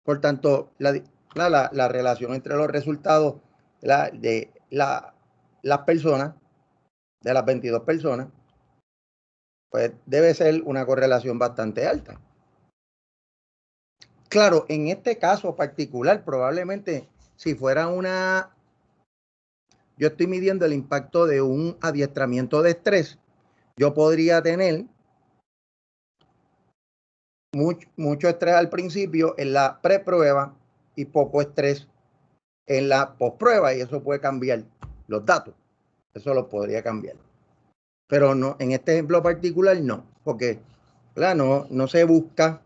Por tanto, la relación entre los resultados de las personas, de las 22 personas, pues debe ser una correlación bastante alta. Claro, en este caso particular, probablemente si fuera yo estoy midiendo el impacto de un adiestramiento de estrés, yo podría tener mucho estrés al principio en la preprueba y poco estrés en la postprueba, y eso puede cambiar los datos. Eso lo podría cambiar. Pero no, en este ejemplo particular no, porque ¿verdad? No se busca.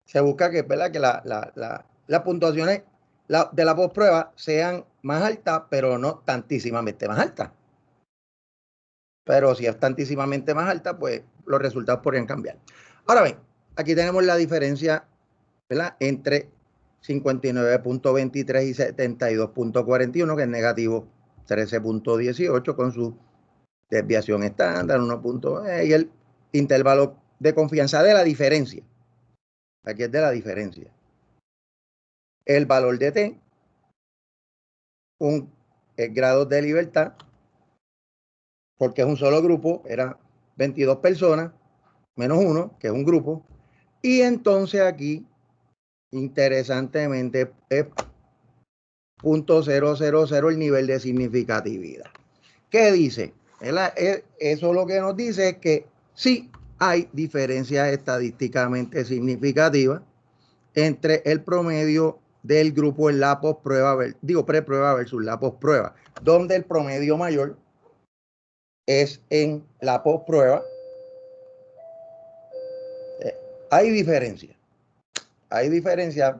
Se busca que, ¿verdad? Que las puntuaciones de la postprueba sean más altas, pero no tantísimamente más altas. Pero si es tantísimamente más alta, pues los resultados podrían cambiar. Ahora bien, aquí tenemos la diferencia, ¿verdad? Entre 59.23 y 72.41, que es negativo 13.18 con su desviación estándar, 1. Y el intervalo de confianza de la diferencia. Aquí es de la diferencia. El valor de T, el grado de libertad, porque es un solo grupo, era 22 personas, menos 1, que es un grupo. Y entonces aquí, interesantemente, es 0.000 el nivel de significatividad. ¿Qué dice? Eso lo que nos dice es que sí hay diferencias estadísticamente significativas entre el promedio del grupo en la posprueba, preprueba versus la posprueba, donde el promedio mayor es en la posprueba. Hay diferencias. Hay diferencias,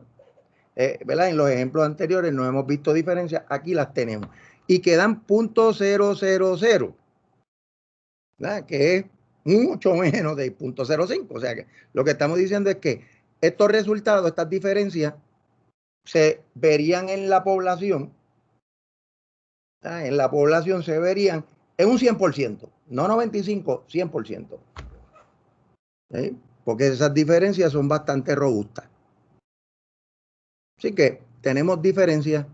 ¿verdad? En los ejemplos anteriores no hemos visto diferencias, aquí las tenemos. Y quedan 0.000, ¿verdad? Que es mucho menos de 0.05. O sea que lo que estamos diciendo es que estos resultados, estas diferencias, se verían en la población. En la población se verían en un 100%, no 95%, 100%. ¿Sí? Porque esas diferencias son bastante robustas. Así que tenemos diferencias.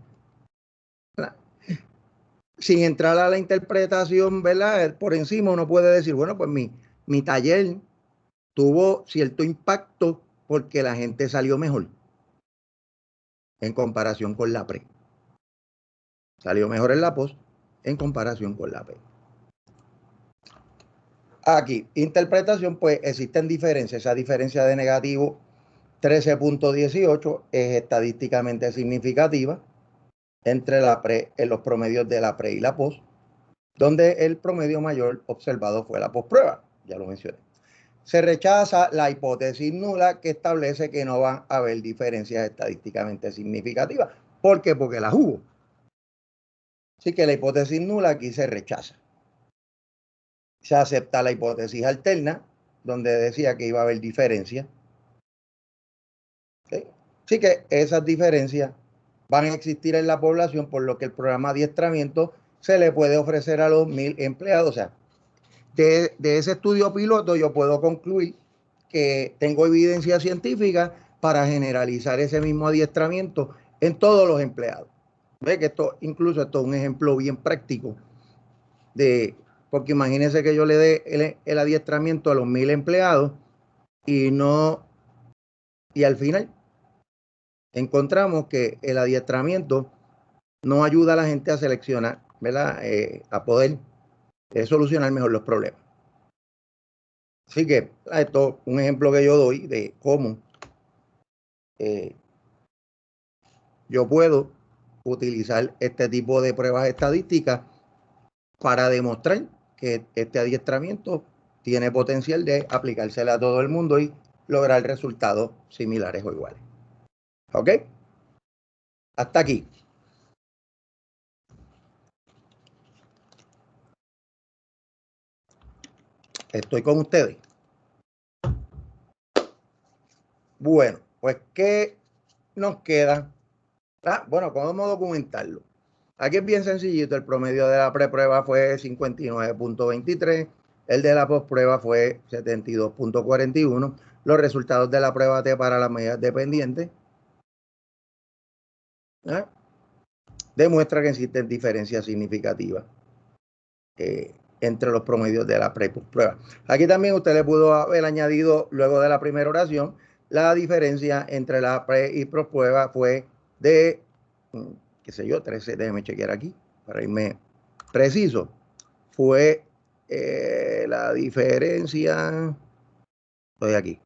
Sin entrar a la interpretación, ¿verdad? Por encima uno puede decir, bueno, pues mi taller tuvo cierto impacto porque la gente salió mejor en comparación con la pre. Salió mejor en la post en comparación con la pre. Aquí, interpretación, pues existen diferencias. Esa diferencia de negativo 13.18 es estadísticamente significativa entre los promedios de la pre y la post, donde el promedio mayor observado fue la posprueba, ya lo mencioné. Se rechaza la hipótesis nula que establece que no van a haber diferencias estadísticamente significativas. ¿Por qué? Porque las hubo. Así que la hipótesis nula aquí se rechaza. Se acepta la hipótesis alterna, donde decía que iba a haber diferencias. ¿Okay? Así que esas diferencias van a existir en la población, por lo que el programa de adiestramiento se le puede ofrecer a los 1,000 empleados. O sea, de ese estudio piloto yo puedo concluir que tengo evidencia científica para generalizar ese mismo adiestramiento en todos los empleados. ¿Ve? Que esto es un ejemplo bien práctico porque imagínense que yo le dé el adiestramiento a los 1,000 empleados y al final encontramos que el adiestramiento no ayuda a la gente a seleccionar, ¿verdad? A poder solucionar mejor los problemas. Así que esto es un ejemplo que yo doy de cómo yo puedo utilizar este tipo de pruebas estadísticas para demostrar que este adiestramiento tiene potencial de aplicársele a todo el mundo y lograr resultados similares o iguales. ¿Ok? Hasta aquí. Estoy con ustedes. Bueno, pues ¿qué nos queda? Bueno, ¿cómo documentarlo? Aquí es bien sencillito. El promedio de la preprueba fue 59.23. El de la postprueba fue 72.41. Los resultados de la prueba T para las medidas dependientes demuestra que existen diferencias significativas entre los promedios de la pre y postprueba. Aquí también usted le pudo haber añadido, luego de la primera oración, la diferencia entre la pre y postprueba fue de, qué sé yo, 13, déjeme chequear aquí para irme preciso. Fue la diferencia, estoy aquí,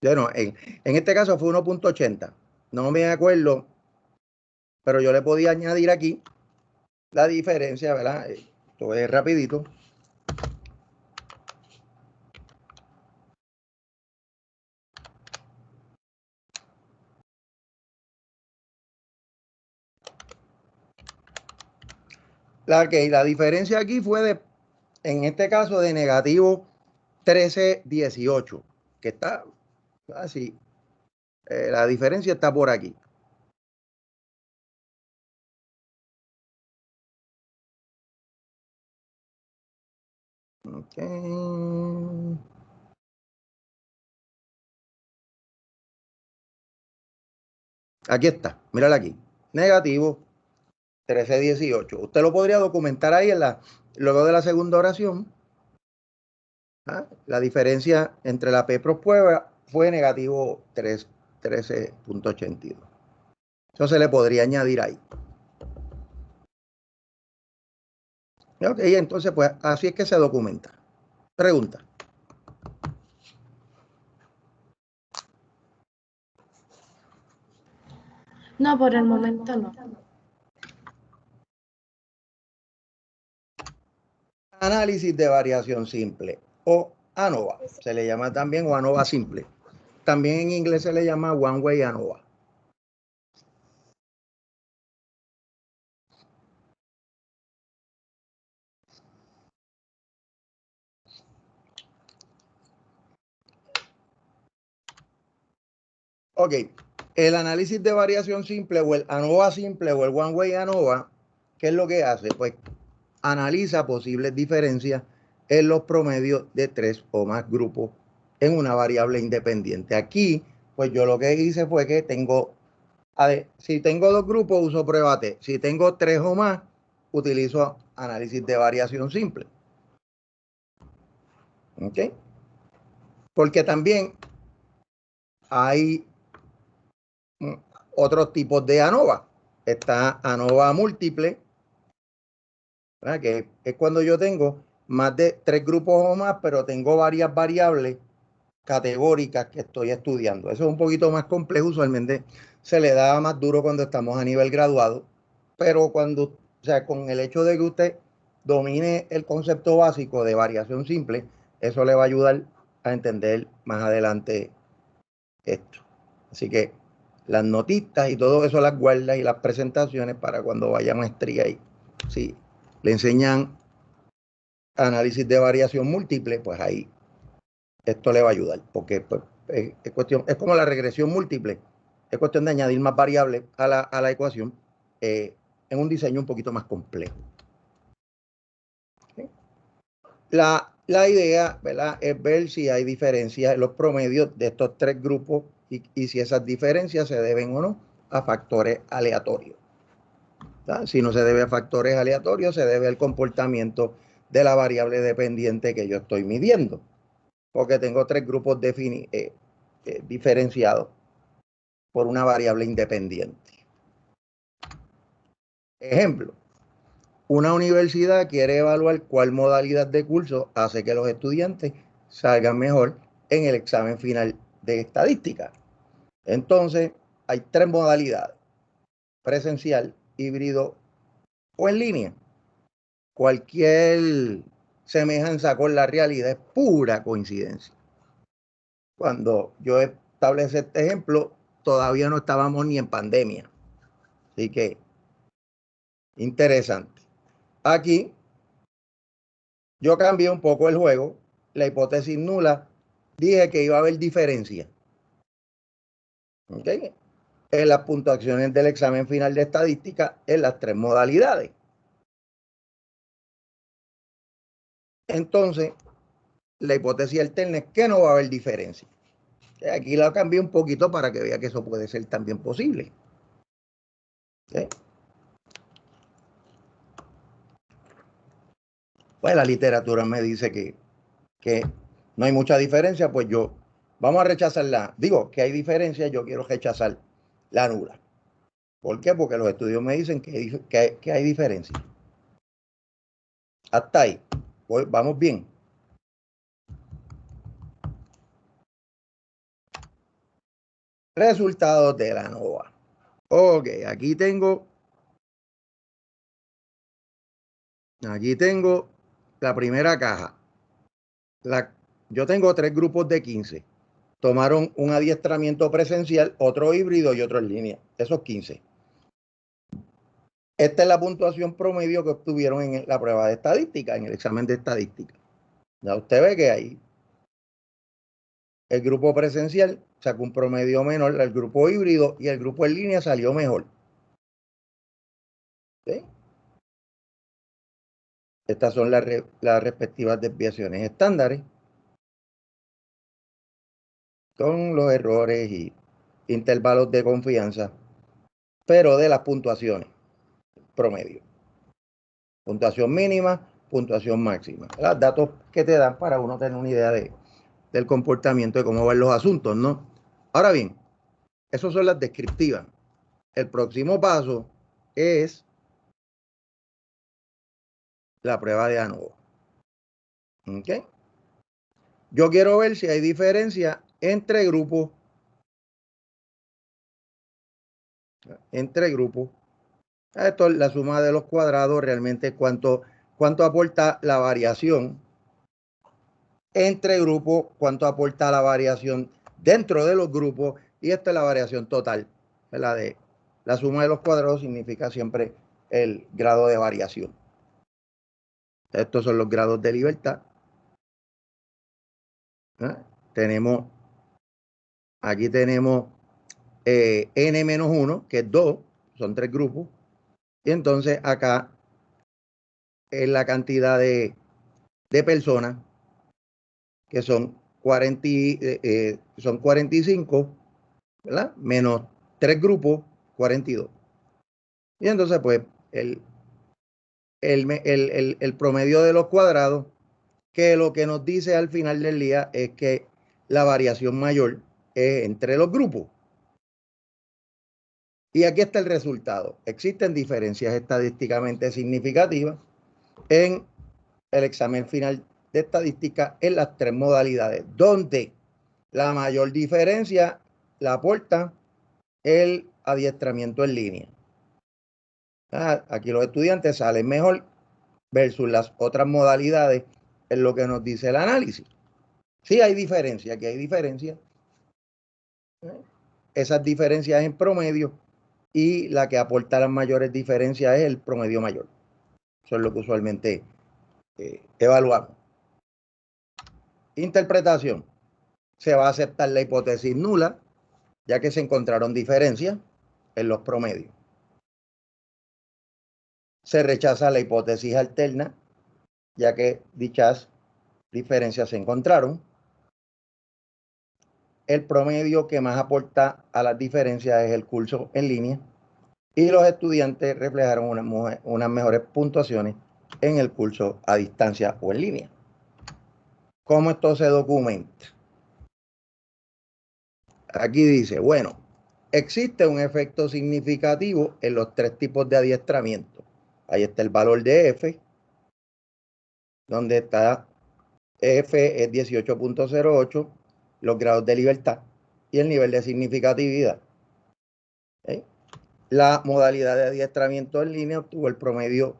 no, en este caso fue 1.80. No me acuerdo, pero yo le podía añadir aquí la diferencia, ¿verdad? Esto es rapidito. La diferencia aquí fue en este caso de negativo 13.18, que está así, La diferencia está por aquí. Okay. Aquí está, mírala aquí. Negativo 1318. Usted lo podría documentar ahí luego de la segunda oración. La diferencia entre la P prueba fue negativo 13.82. Eso se le podría añadir ahí. Ok, entonces pues así es que se documenta. Pregunta. No, por el momento no. Análisis de variación simple o ANOVA. Se le llama también o ANOVA simple. También en inglés se le llama One Way ANOVA. Ok, el análisis de variación simple o el ANOVA simple o el One Way ANOVA, ¿qué es lo que hace? Pues analiza posibles diferencias en los promedios de 3 o más grupos en una variable independiente. Aquí, pues yo lo que hice fue que si tengo 2 grupos, uso prueba T. Si tengo 3 o más, utilizo análisis de variación simple. ¿Ok? Porque también hay otros tipos de ANOVA. Está ANOVA múltiple, ¿verdad? Que es cuando yo tengo más de 3 grupos o más, pero tengo varias variables categóricas que estoy estudiando. Eso es un poquito más complejo, usualmente se le da más duro cuando estamos a nivel graduado, pero o sea, con el hecho de que usted domine el concepto básico de variación simple, eso le va a ayudar a entender más adelante esto. Así que las notitas y todo eso las guardas y las presentaciones para cuando vaya a maestría y si le enseñan análisis de variación múltiple, pues ahí esto le va a ayudar, porque pues, es como la regresión múltiple, es cuestión de añadir más variables a la ecuación en un diseño un poquito más complejo. ¿Sí? La idea, ¿verdad?, es ver si hay diferencias en los promedios de estos 3 grupos y si esas diferencias se deben o no a factores aleatorios. ¿Verdad? Si no se debe a factores aleatorios, se debe al comportamiento de la variable dependiente que yo estoy midiendo, porque tengo 3 grupos diferenciados por una variable independiente. Ejemplo, una universidad quiere evaluar cuál modalidad de curso hace que los estudiantes salgan mejor en el examen final de estadística. Entonces, hay 3 modalidades: presencial, híbrido o en línea. Cualquier semejanza con la realidad es pura coincidencia. Cuando yo establecí este ejemplo, todavía no estábamos ni en pandemia. Así que, interesante. Aquí, yo cambié un poco el juego. La hipótesis nula, dije que iba a haber diferencia. ¿Okay? En las puntuaciones del examen final de estadística en las 3 modalidades. Entonces, la hipótesis alterna es que no va a haber diferencia. Aquí la cambié un poquito para que vea que eso puede ser también posible. ¿Okay? Pues la literatura me dice que no hay mucha diferencia, pues vamos a rechazarla. Digo que hay diferencia, yo quiero rechazar la nula. ¿Por qué? Porque los estudios me dicen que hay diferencia. Hasta ahí. Vamos bien. Resultados de la ANOVA. Ok, aquí tengo la primera caja. Yo tengo 3 grupos de 15. Tomaron un adiestramiento presencial, otro híbrido y otro en línea. Esos 15. Esta es la puntuación promedio que obtuvieron en la prueba de estadística, en el examen de estadística. Ya usted ve que hay El grupo presencial sacó un promedio menor, el grupo híbrido y el grupo en línea salió mejor. ¿Sí? Estas son las respectivas desviaciones estándares con los errores y intervalos de confianza, pero de las puntuaciones promedio. Puntuación mínima, puntuación máxima. Los datos que te dan para uno tener una idea del comportamiento, de cómo van los asuntos, ¿no? Ahora bien, esas son las descriptivas. El próximo paso es la prueba de ANOVA. ¿Ok? Yo quiero ver si hay diferencia entre grupos. Entre grupos. Esto es la suma de los cuadrados, realmente cuánto aporta la variación entre grupos, cuánto aporta la variación dentro de los grupos, y esta es la variación total. La suma de los cuadrados significa siempre el grado de variación. Estos son los grados de libertad. Aquí tenemos n-1, que es 2, son 3 grupos. Y entonces acá es la cantidad de personas, que son 45, ¿verdad? Menos 3 grupos, 42. Y entonces, pues, el promedio de los cuadrados, que lo que nos dice al final del día es que la variación mayor es entre los grupos. Y aquí está el resultado. Existen diferencias estadísticamente significativas en el examen final de estadística en las 3 modalidades, donde la mayor diferencia la aporta el adiestramiento en línea. Aquí los estudiantes salen mejor versus las otras modalidades, es lo que nos dice el análisis. Sí hay diferencia, aquí hay diferencia. Esas diferencias en promedio, y la que aporta las mayores diferencias es el promedio mayor. Eso es lo que usualmente evaluamos. Interpretación. Se va a aceptar la hipótesis nula, ya que se encontraron diferencias en los promedios. Se rechaza la hipótesis alterna, ya que dichas diferencias se encontraron. El promedio que más aporta a las diferencias es el curso en línea, y los estudiantes reflejaron unas mejores puntuaciones en el curso a distancia o en línea. ¿Cómo esto se documenta? Aquí dice, bueno, existe un efecto significativo en los 3 tipos de adiestramiento. Ahí está el valor de F, donde está F es 18.08, los grados de libertad y el nivel de significatividad. ¿Okay? La modalidad de adiestramiento en línea obtuvo el promedio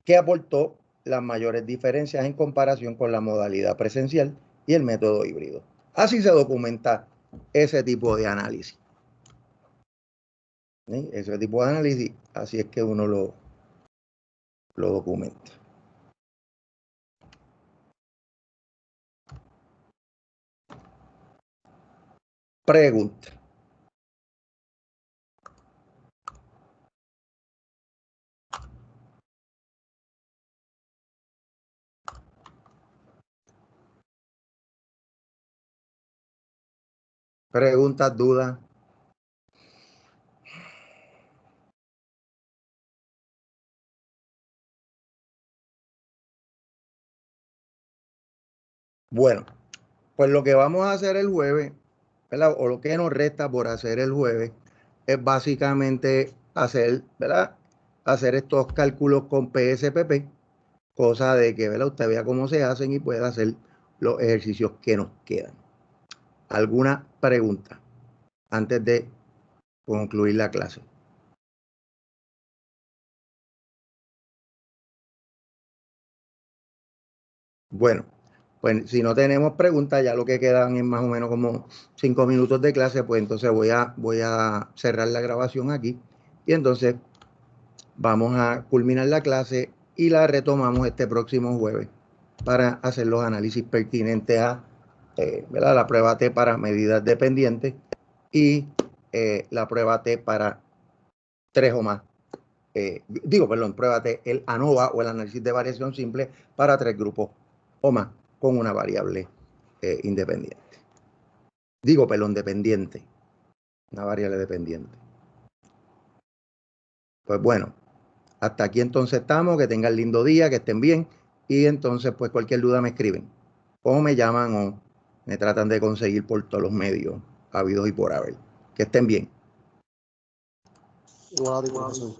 que aportó las mayores diferencias en comparación con la modalidad presencial y el método híbrido. Así se documenta ese tipo de análisis. ¿Sí? Ese tipo de análisis, así es que uno lo documenta. Pregunta. Preguntas, dudas. Bueno, pues lo que vamos a hacer el jueves, ¿verdad? O lo que nos resta por hacer el jueves, es básicamente hacer, ¿verdad? Hacer estos cálculos con PSPP, cosa de que, ¿verdad? Usted vea cómo se hacen y pueda hacer los ejercicios que nos quedan. ¿Alguna pregunta antes de concluir la clase? Bueno, pues si no tenemos preguntas, ya lo que quedan es más o menos como 5 minutos de clase, pues entonces voy a cerrar la grabación aquí, y entonces vamos a culminar la clase y la retomamos este próximo jueves para hacer los análisis pertinentes a ¿verdad? La prueba T para medidas dependientes y la prueba T para 3 o más. Prueba T, el ANOVA o el análisis de variación simple para 3 grupos o más con una variable independiente. Dependiente. Una variable dependiente. Pues bueno, hasta aquí entonces estamos. Que tengan lindo día, que estén bien. Y entonces, pues cualquier duda me escriben. O me llaman o me tratan de conseguir por todos los medios habidos y por haber. Que estén bien. Igual, profesor.